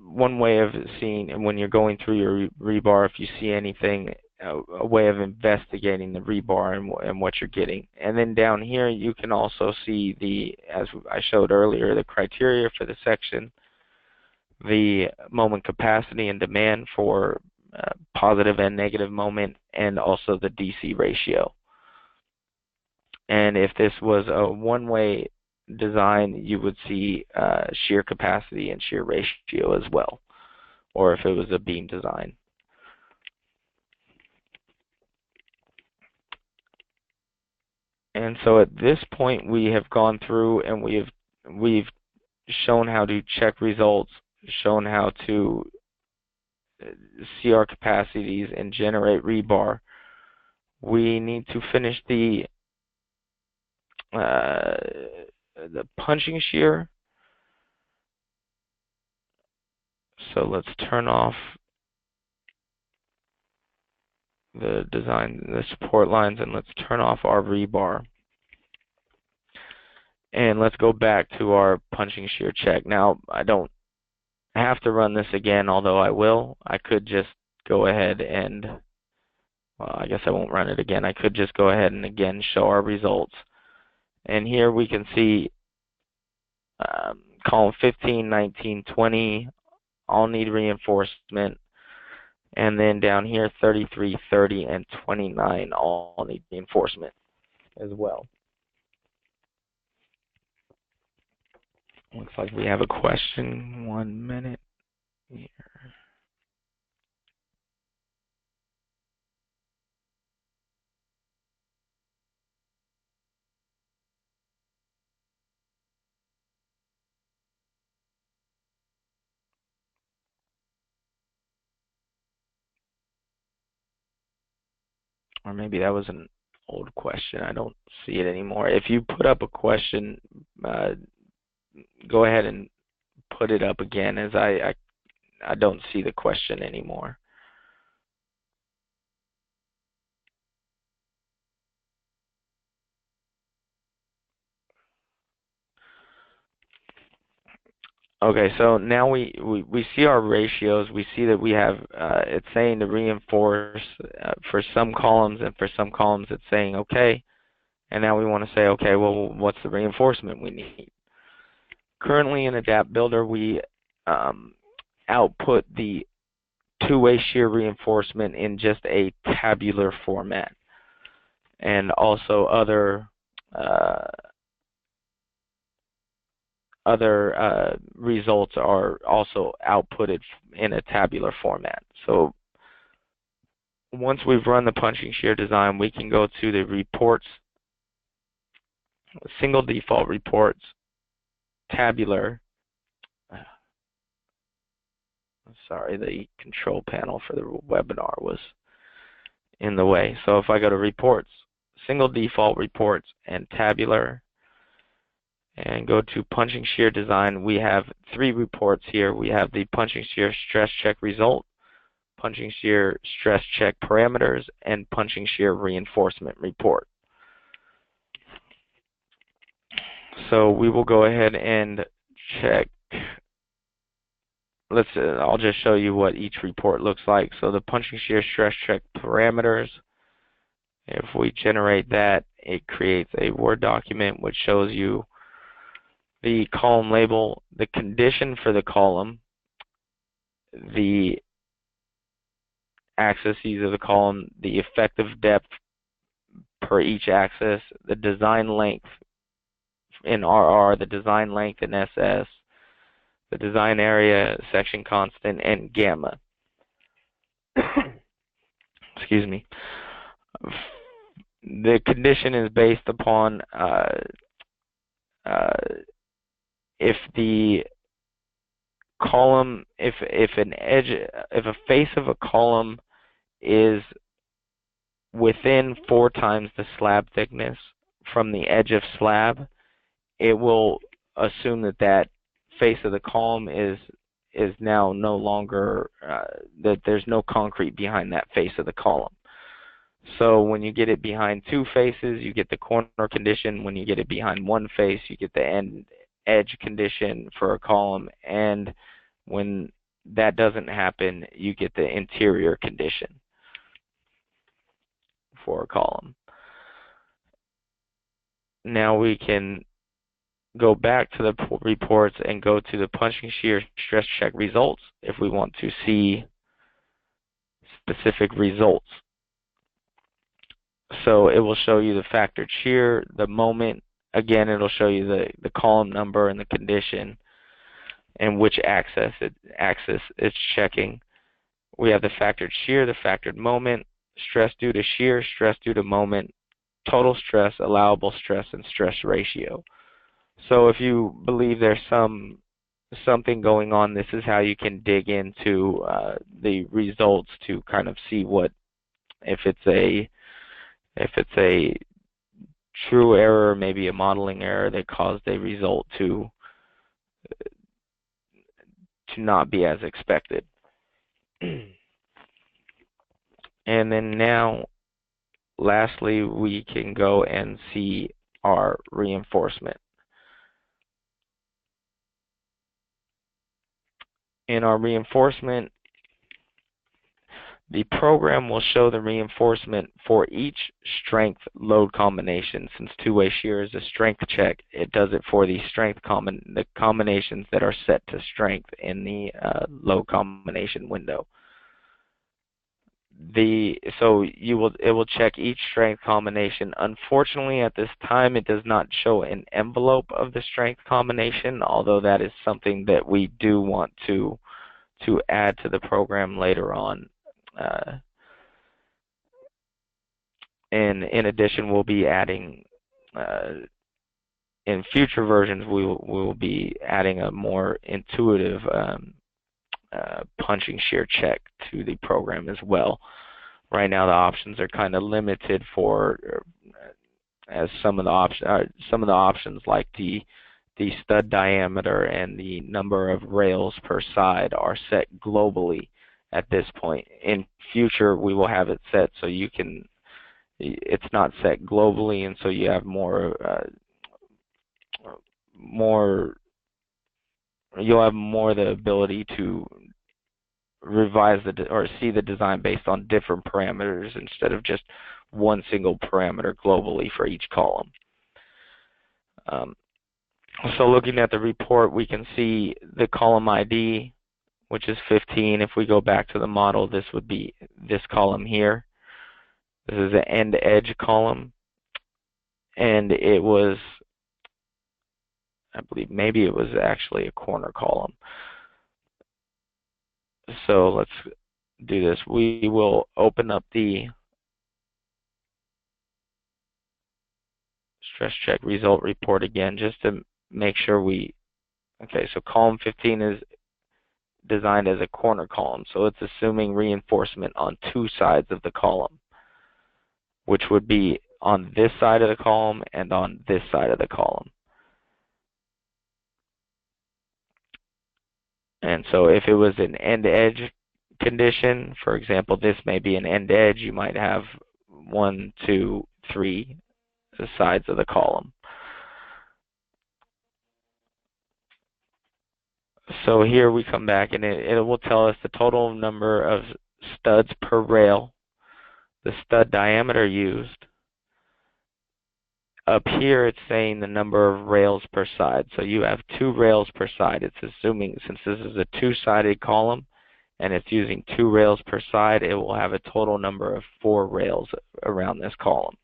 one way of seeing when you're going through your rebar, if you see anything, a way of investigating the rebar and what you're getting. And then down here you can also see the, as I showed earlier, the criteria for the section, the moment capacity and demand for positive and negative moment, and also the DC ratio. And if this was a one-way design, you would see shear capacity and shear ratio as well, or if it was a beam design. And so at this point we have gone through and we've shown how to check results, shown how to see our capacities and generate rebar. We need to finish the punching shear. So let's turn off the design, the support lines, and let's turn off our rebar. And let's go back to our punching shear check. Now, I don't have to run this again, although I will. I could just go ahead and, well, I guess I won't run it again. I could just go ahead and again show our results. And here we can see column 15, 19, 20, all need reinforcement. And then down here, 33, 30, and 29 all need reinforcement as well. Looks like we have a question. 1 minute here. Or maybe that was an old question. I don't see it anymore. If you put up a question, go ahead and put it up again, as I don't see the question anymore. Okay, so now we see our ratios. We see that we have, it's saying to reinforce for some columns, and for some columns it's saying okay. And now we want to say, okay, well, what's the reinforcement we need? Currently in Adapt Builder, we output the two-way shear reinforcement in just a tabular format. And also other results are also outputted in a tabular format. So once we've run the punching shear design, we can go to the reports, single default reports, tabular. Sorry, the control panel for the webinar was in the way. So if I go to reports, single default reports, and tabular, and go to punching shear design, we have three reports here. We have the punching shear stress check result, punching shear stress check parameters, and punching shear reinforcement report. So we will go ahead and check. I'll just show you what each report looks like. So the punching shear stress check parameters, if we generate that, it creates a Word document which shows you the column label, the condition for the column, the axes of the column, the effective depth per each axis, the design length in RR, the design length in SS, the design area, section constant, and gamma. Excuse me. The condition is based upon if the column, if a face of a column is within 4 times the slab thickness from the edge of slab, it will assume that that face of the column is now no longer, that there's no concrete behind that face of the column. So when you get it behind 2 faces, you get the corner condition. When you get it behind 1 face, you get the edge condition for a column. And when that doesn't happen, you get the interior condition for a column. Now we can go back to the reports and go to the punching shear stress check results if we want to see specific results. So it will show you the factored shear, the moment. Again, it'll show you the column number and the condition and which axis it's checking. We have the factored shear, the factored moment, stress due to shear, stress due to moment, total stress, allowable stress, and stress ratio. So if you believe there's something going on, this is how you can dig into the results to kind of see what, if it's a true error, maybe a modeling error that caused a result to not be as expected. And then now, lastly, we can go and see our reinforcement. In our reinforcement, the program will show the reinforcement for each strength load combination. Since two-way shear is a strength check, it does it for the the combinations that are set to strength in the load combination window. So it will check each strength combination. Unfortunately, at this time, it does not show an envelope of the strength combination, although that is something that we do want to add to the program later on. And in addition, we'll be adding, in future versions, we will be adding a more intuitive punching shear check to the program as well. right now the options are kind of limited for, as some of the options like the stud diameter and the number of rails per side are set globally at this point. In future, we will have it set so you can, it's not set globally, and so you have you'll have more the ability to revise or see the design based on different parameters instead of just one single parameter globally for each column. So looking at the report, we can see the column ID, which is 15. If we go back to the model, this would be this column here. This is an end edge column, and it was, I believe maybe it was actually a corner column. So let's do this. We will open up the stress check result report again just to make sure okay, so column 15 is designed as a corner column, so it's assuming reinforcement on two sides of the column, which would be on this side of the column and on this side of the column. And so if it was an end edge condition, for example, this may be an end edge, you might have 1, 2, 3 sides of the column. So here we come back, and it will tell us the total number of studs per rail, the stud diameter used. Up here it's saying the number of rails per side. So you have 2 rails per side. It's assuming, since this is a two-sided column and it's using 2 rails per side, it will have a total number of 4 rails around this column.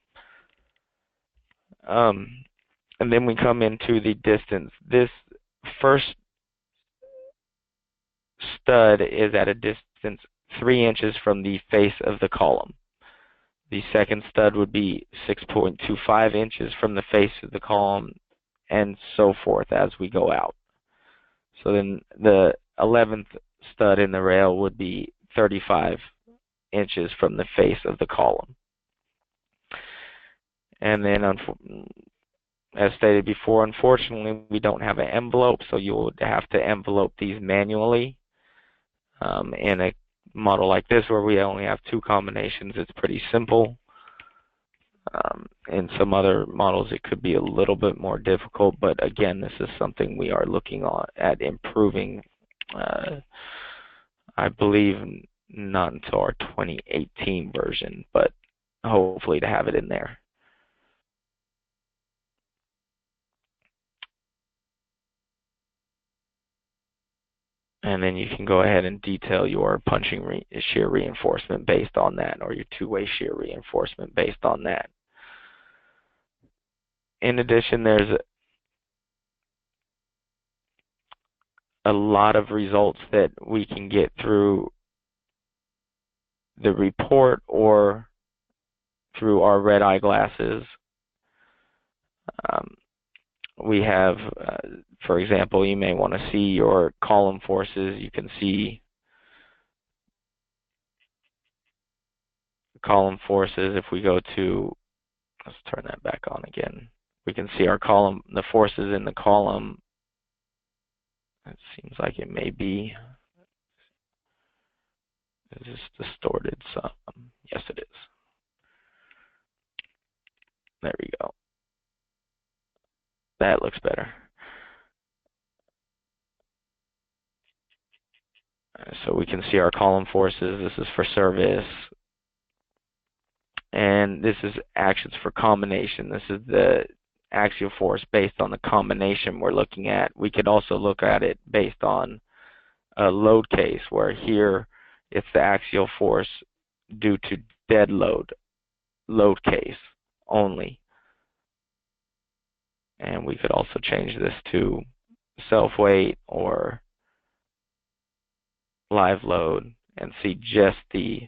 And then we come into the distance. This first stud is at a distance 3 inches from the face of the column. The second stud would be 6.25 inches from the face of the column, and so forth as we go out. So then the 11th stud in the rail would be 35 inches from the face of the column. And then, as stated before, unfortunately, we don't have an envelope, so you would have to envelope these manually. In a model like this, where we only have 2 combinations, it's pretty simple. In some other models, it could be a little bit more difficult, but again, this is something we are looking at improving. I believe not until our 2018 version, but hopefully to have it in there. And then you can go ahead and detail your punching shear reinforcement based on that, or your two-way shear reinforcement based on that. In addition, there's a lot of results that we can get through the report or through our red eye glasses. We have, for example, you may want to see your column forces. You can see column forces. If we go to, let's turn that back on again. We can see our column, the forces in the column. It seems like it may be, is this distorted some? Yes, it is. There we go. That looks better. So we can see our column forces. This is for service. And this is actions for combination. This is the axial force based on the combination we're looking at. We could also look at it based on a load case, where here it's the axial force due to dead load case only. And we could also change this to self-weight or live load and see just the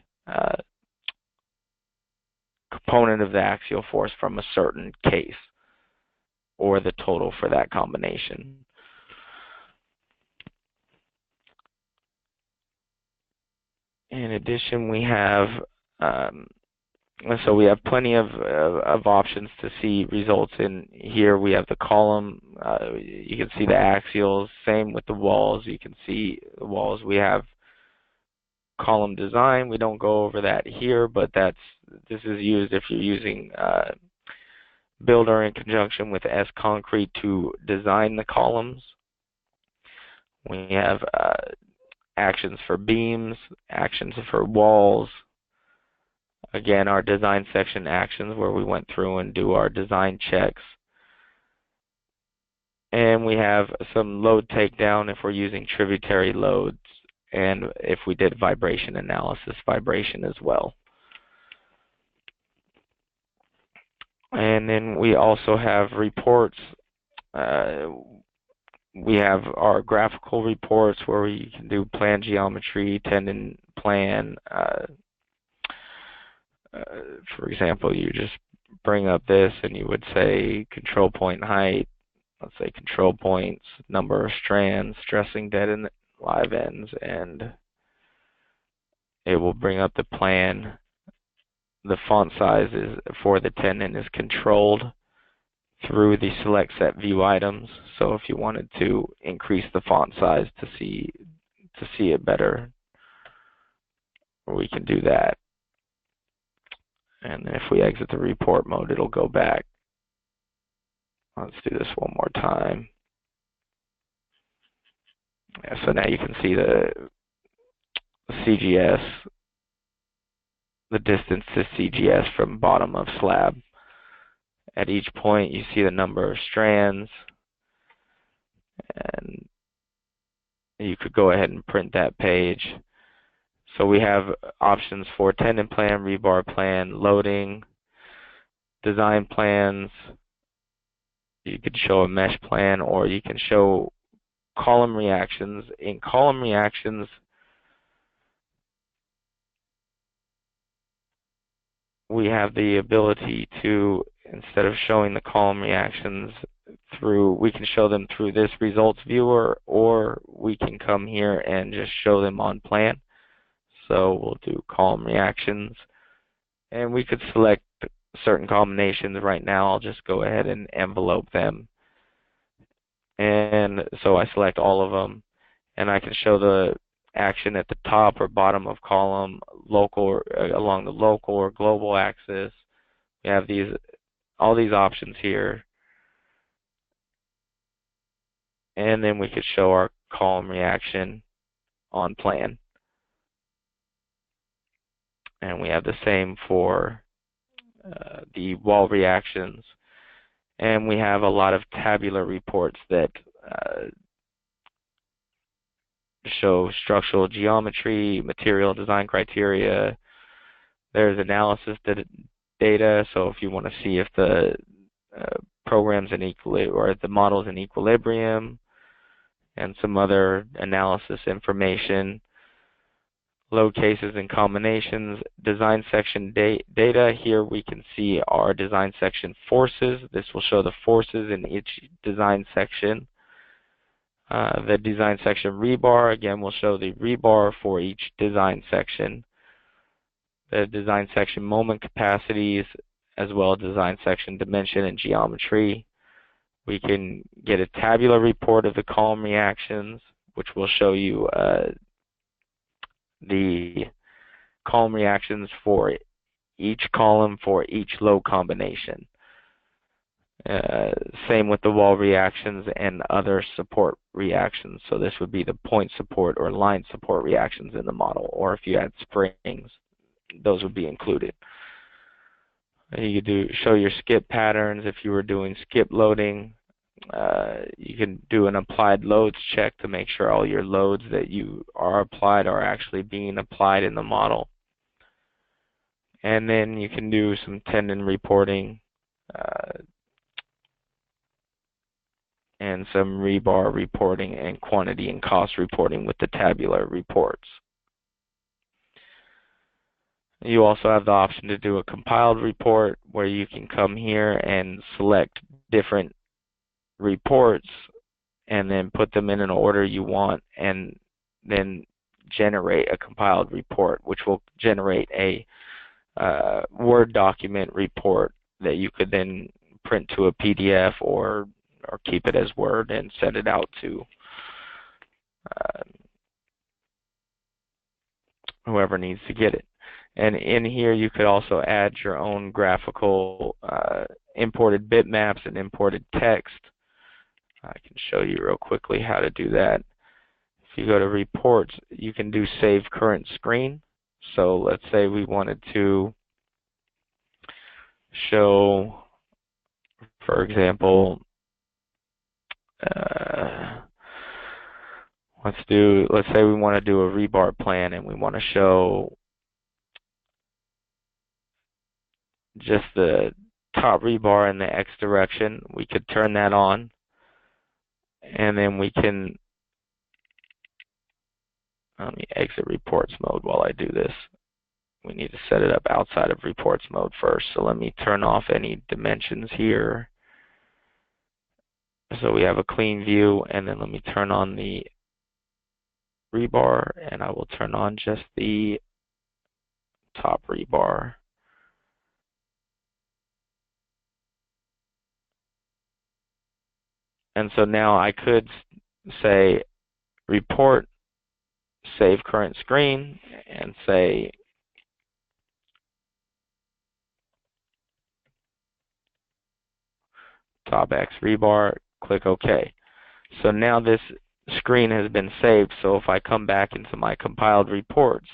component of the axial force from a certain case, or the total for that combination. In addition, we have And so we have plenty of options to see results. In here we have the column. You can see the axials. Same with the walls. You can see the walls. We have column design. We don't go over that here, but this is used if you're using Builder in conjunction with S Concrete to design the columns. We have actions for beams, actions for walls. Again, our design section actions where we went through and do our design checks. And we have some load takedown if we're using tributary loads, and if we did vibration analysis, vibration as well. And then we also have reports. We have our graphical reports where we can do plan geometry, tendon plan. For example, you just bring up this and you would say control point height, let's say control points, number of strands, stressing dead and live ends, and it will bring up the plan. The font size for the tendon is controlled through the select set view items. So if you wanted to increase the font size to see it better, we can do that. And if we exit the report mode, it'll go back. Let's do this one more time. Yeah, so now you can see the CGS, the distance to CGS from bottom of slab. At each point, you see the number of strands, and you could go ahead and print that page. So we have options for tendon plan, rebar plan, loading, design plans. You could show a mesh plan, or you can show column reactions. In column reactions, we have the ability to, instead of showing the column reactions we can show them through this results viewer, or we can come here and just show them on plan. So we'll do column reactions, and we could select certain combinations. Right now I'll just go ahead and envelope them, and so I select all of them, and I can show the action at the top or bottom of column, local, along the local or global axis. We have all these options here, and then we could show our column reaction on plan. And we have the same for the wall reactions. And we have a lot of tabular reports that show structural geometry, material design criteria. There's analysis data, so if you want to see if the program's in equilibrium or if the model's in equilibrium, and some other analysis information. Load cases and combinations, design section data. Here we can see our design section forces. This will show the forces in each design section. The design section rebar, again, will show the rebar for each design section. The design section moment capacities, as well as design section dimension and geometry. We can get a tabular report of the column reactions, which will show you the column reactions for each column for each load combination. Same with the wall reactions and other support reactions. So this would be the point support or line support reactions in the model, or if you had springs, those would be included. You could show your skip patterns if you were doing skip loading. You can do an applied loads check to make sure all your loads that you are applied are actually being applied in the model. And then you can do some tendon reporting and some rebar reporting and quantity and cost reporting with the tabular reports. You also have the option to do a compiled report where you can come here and select different reports and then put them in an order you want, and then generate a compiled report, which will generate a Word document report that you could then print to a PDF or keep it as Word and send it out to whoever needs to get it. And in here, you could also add your own graphical imported bitmaps and imported text. I can show you real quickly how to do that. If you go to reports, you can do save current screen. So let's say we wanted to show, for example, let's say we want to do a rebar plan and we want to show just the top rebar in the X direction. We could turn that on, and then we can, let me exit reports mode while I do this. We need to set it up outside of reports mode first. So let me turn off any dimensions here, so we have a clean view, and then let me turn on the rebar, and I will turn on just the top rebar. And so now I could say report, save current screen, and say top X rebar, click OK. So now this screen has been saved. So if I come back into my compiled reports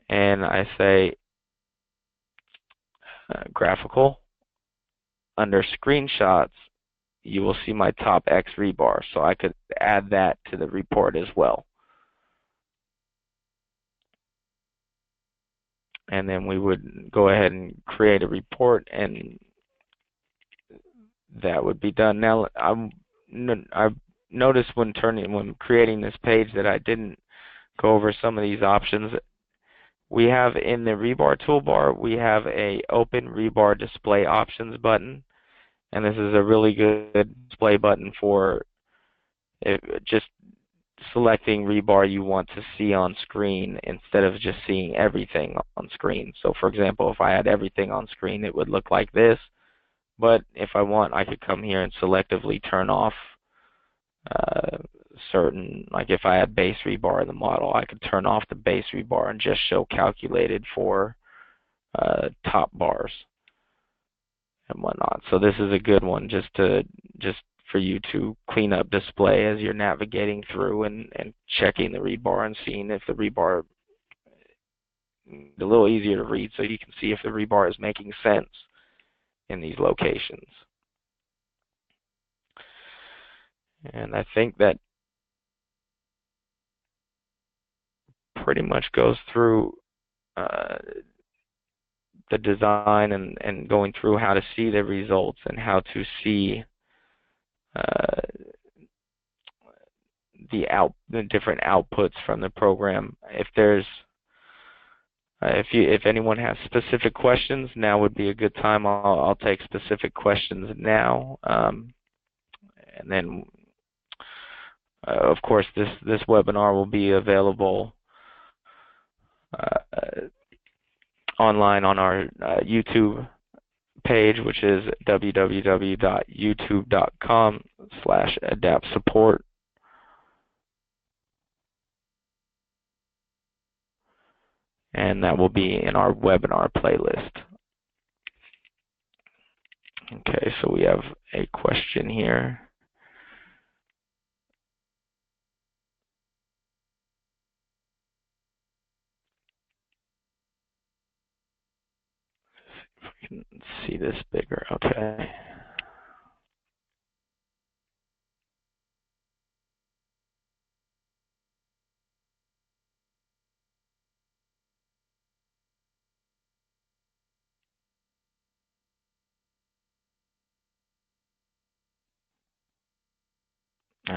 and I say graphical, under screenshots, you will see my top X rebar. So I could add that to the report as well. And then we would go ahead and create a report, and that would be done. Now, I've noticed when creating this page that I didn't go over some of these options. We have in the rebar toolbar, we have a open rebar display options button, and this is a really good display button for just selecting rebar you want to see on screen instead of just seeing everything on screen. So for example, if I had everything on screen, it would look like this. But if I want, I could come here and selectively turn off certain, like if I had base rebar in the model, I could turn off the base rebar and just show calculated for top bars and whatnot. So this is a good one just for you to clean up display as you're navigating through and checking the rebar and seeing if the rebar is a little easier to read, so you can see if the rebar is making sense in these locations. And I think that pretty much goes through the design and going through how to see the results and how to see the different outputs from the program. If anyone has specific questions, now would be a good time. I'll take specific questions now, and then of course this webinar will be available online on our YouTube page, which is www.youtube.com/adaptsupport. And that will be in our webinar playlist. Okay, so we have a question here. If we can see this bigger, okay.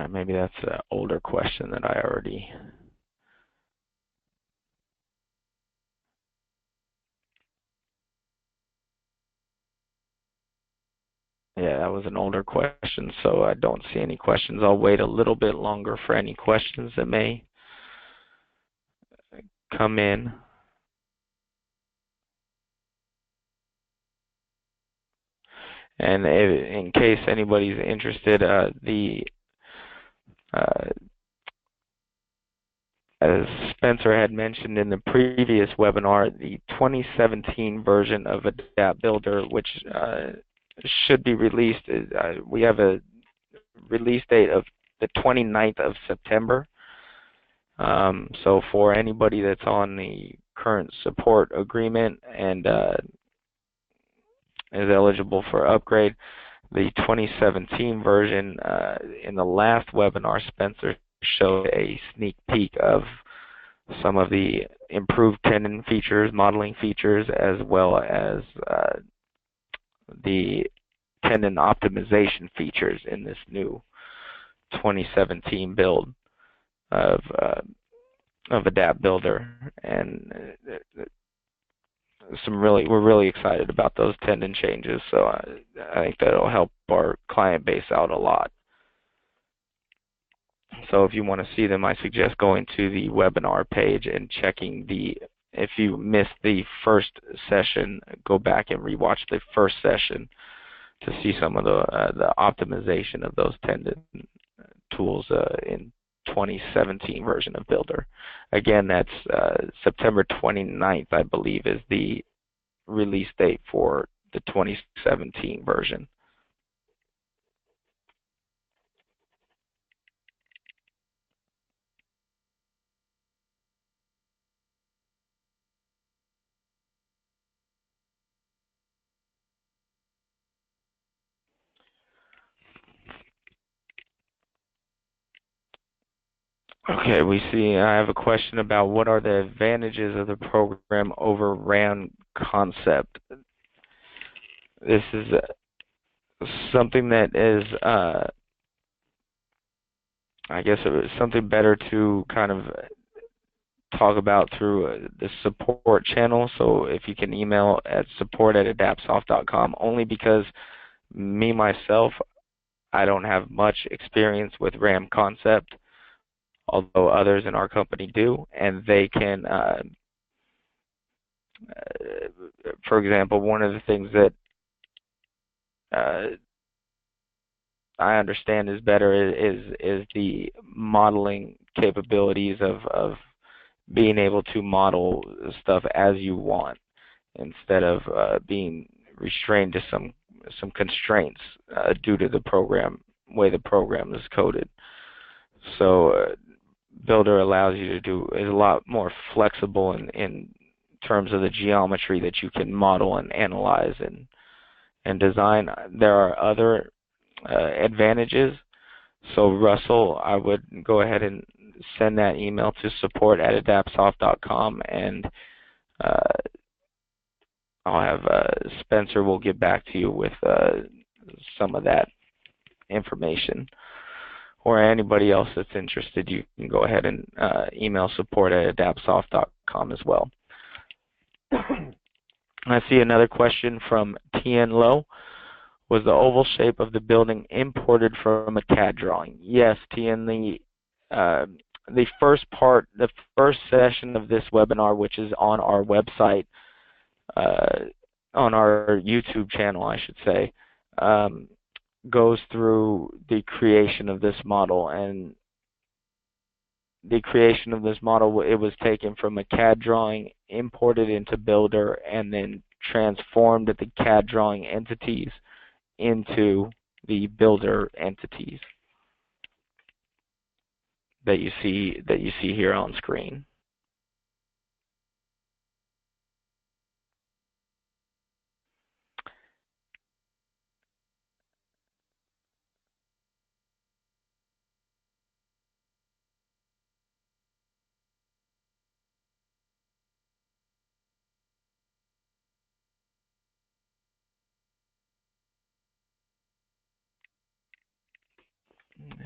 Maybe that's an older question that I already... Yeah, that was an older question, so I don't see any questions. I'll wait a little bit longer for any questions that may come in. And in case anybody's interested, as Spencer had mentioned in the previous webinar, the 2017 version of Adapt Builder, which should be released, we have a release date of the 29th of September. So for anybody that's on the current support agreement and is eligible for upgrade, the 2017 version, in the last webinar, Spencer showed a sneak peek of some of the improved tendon features, modeling features, as well as the tendon optimization features in this new 2017 build of Adapt Builder. And we're really excited about those tendon changes. So I think that'll help our client base out a lot. So if you want to see them, I suggest going to the webinar page and checking if you missed the first session, go back and rewatch the first session to see some of the optimization of those tendon tools in 2017 version of Builder. Again, that's September 29th, I believe, is the release date for the 2017 version. Okay, we see I have a question about what are the advantages of the program over RAM concept. This is something that is, I guess, it was something better to kind of talk about through the support channel. So if you can email at support@adaptsoft.com, only because me, myself, I don't have much experience with RAM concept, although others in our company do, and they can, for example, one of the things that I understand is better is the modeling capabilities of being able to model stuff as you want instead of being restrained to some constraints due to the way the program is coded. So Builder allows you to is a lot more flexible in terms of the geometry that you can model and analyze and design. There are other advantages. So Russell, I would go ahead and send that email to support@adaptsoft.com, and I'll have Spencer will get back to you with some of that information. Or anybody else that's interested, you can go ahead and email support@adaptsoft.com as well. I see another question from Tien Lo. Was the oval shape of the building imported from a CAD drawing? Yes, Tien. The first session of this webinar, which is on our website, on our YouTube channel, I should say, goes through the creation of this model. And the creation of this model, it was taken from a CAD drawing, imported into Builder, and then transformed the CAD drawing entities into the Builder entities that you see here on screen.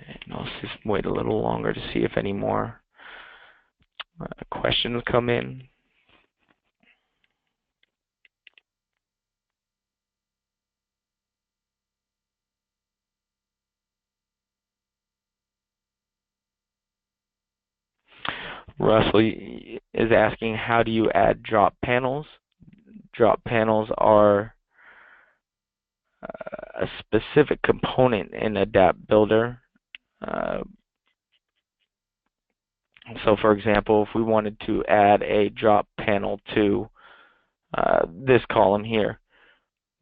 And I'll just wait a little longer to see if any more questions come in. Russell is asking, how do you add drop panels? Drop panels are a specific component in Adapt Builder. So for example, if we wanted to add a drop panel to this column here,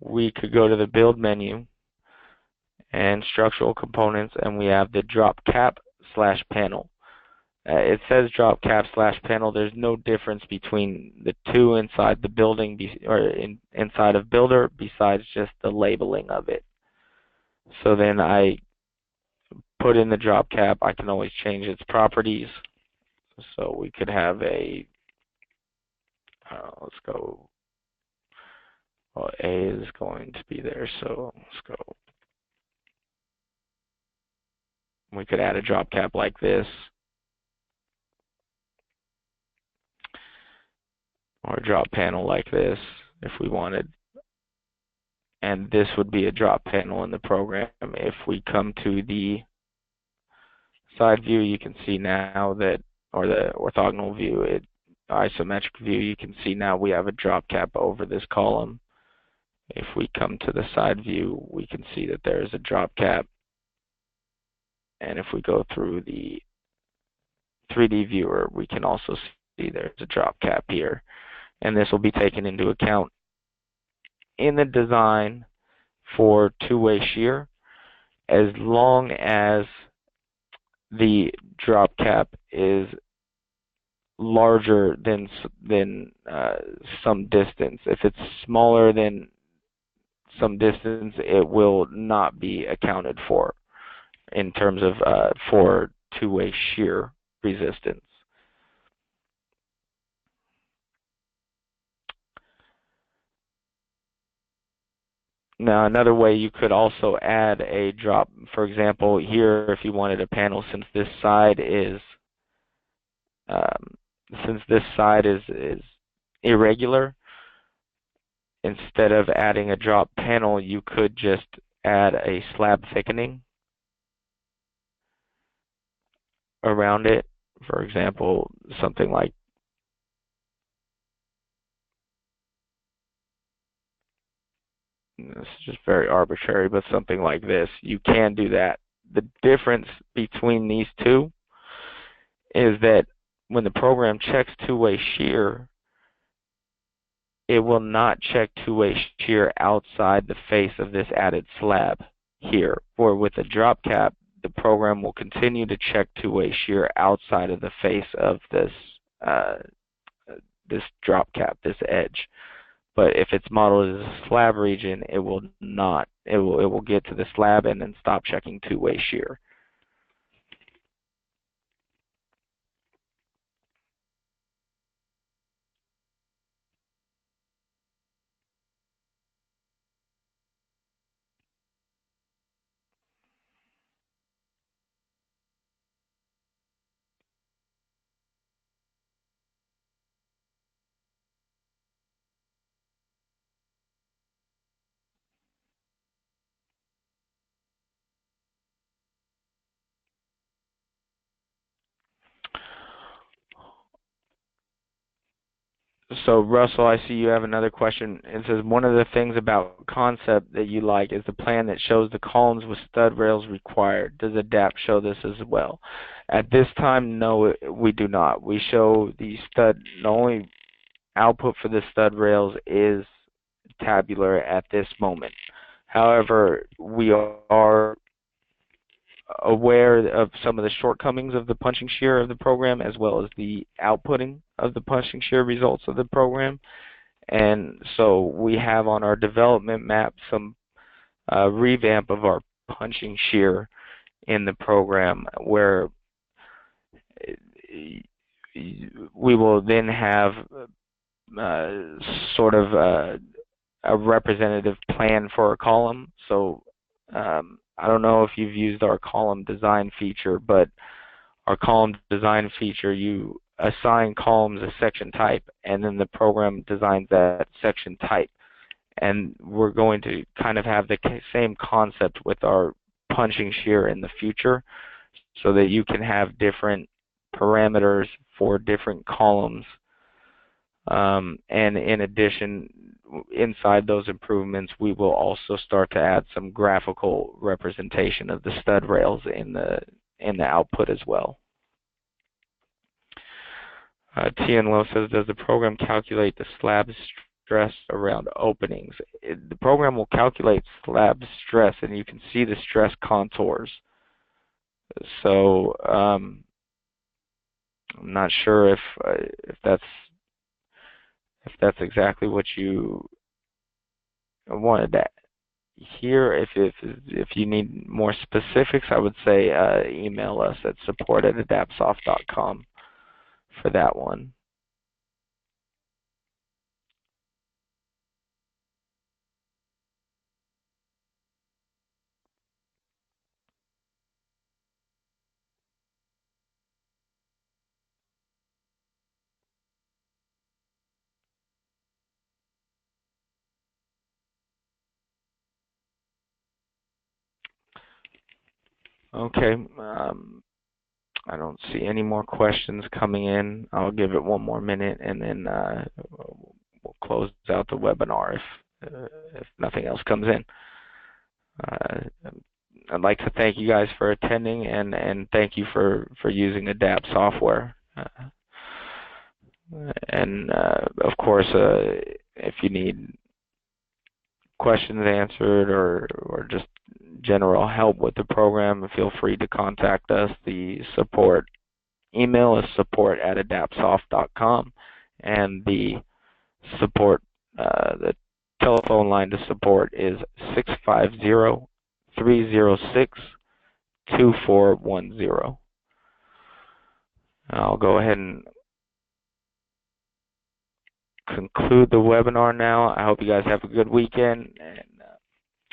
we could go to the Build menu and Structural Components, and we have the drop cap / panel. It says drop cap / panel. There's no difference between the two inside the building or inside of Builder besides just the labeling of it. So then I put in the drop cap. I can always change its properties. So we could have a, let's go, well, A is going to be there, so let's go. We could add a drop cap like this, or a drop panel like this if we wanted. And this would be a drop panel in the program. If we come to the side view, you can see now that, or the orthogonal view, isometric view, you can see now we have a drop cap over this column. If we come to the side view, we can see that there is a drop cap. And if we go through the 3D viewer, we can also see there's a drop cap here. And this will be taken into account in the design for two-way shear, as long as the drop cap is larger than some distance. If it's smaller than some distance, it will not be accounted for in terms of for two-way shear resistance. Now, another way you could also add a drop, for example, here, if you wanted a panel, since this side is irregular, instead of adding a drop panel, you could just add a slab thickening around it. For example, something like this is just very arbitrary, but something like this. You can do that. The difference between these two is that when the program checks two-way shear, it will not check two-way shear outside the face of this added slab here. Or with a drop cap, the program will continue to check two-way shear outside of the face of this this drop cap, this edge. But if it's modeled as a slab region, it will not. It will get to the slab and then stop checking two-way shear. So Russell, I see you have another question. It says, one of the things about concept that you like is the plan that shows the columns with stud rails required. Does Adapt show this as well? At this time, no, we do not. We show the only output for the stud rails is tabular at this moment. However, we are aware of some of the shortcomings of the punching shear of the program, as well as the outputting of the punching shear results of the program. And so we have on our development map some revamp of our punching shear in the program, where we will then have sort of a representative plan for a column. So I don't know if you've used our column design feature, but our column design feature, you assign columns a section type, and then the program designs that section type. And we're going to kind of have the same concept with our punching shear in the future, so that you can have different parameters for different columns. And in addition, inside those improvements, we will also start to add some graphical representation of the stud rails in the output as well. Tian Lo says, does the program calculate the slab stress around openings? The program will calculate slab stress, and you can see the stress contours. So I'm not sure if that's exactly what you wanted to hear. If you need more specifics, I would say email us at support@adaptsoft.com for that one. Okay. I don't see any more questions coming in. I'll give it one more minute, and then we'll close out the webinar if nothing else comes in. I'd like to thank you guys for attending, and thank you for using Adapt software. And of course, if you need questions answered or just general help with the program, feel free to contact us. The support email is support@adaptsoft.com, and the telephone line to support is 650-306-2410. I'll go ahead and conclude the webinar now. I hope you guys have a good weekend,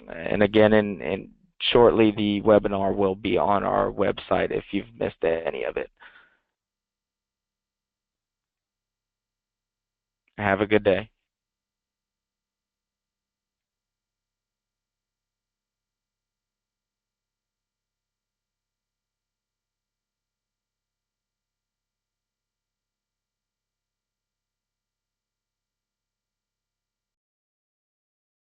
and again, in shortly the webinar will be on our website if you've missed any of it. Have a good day.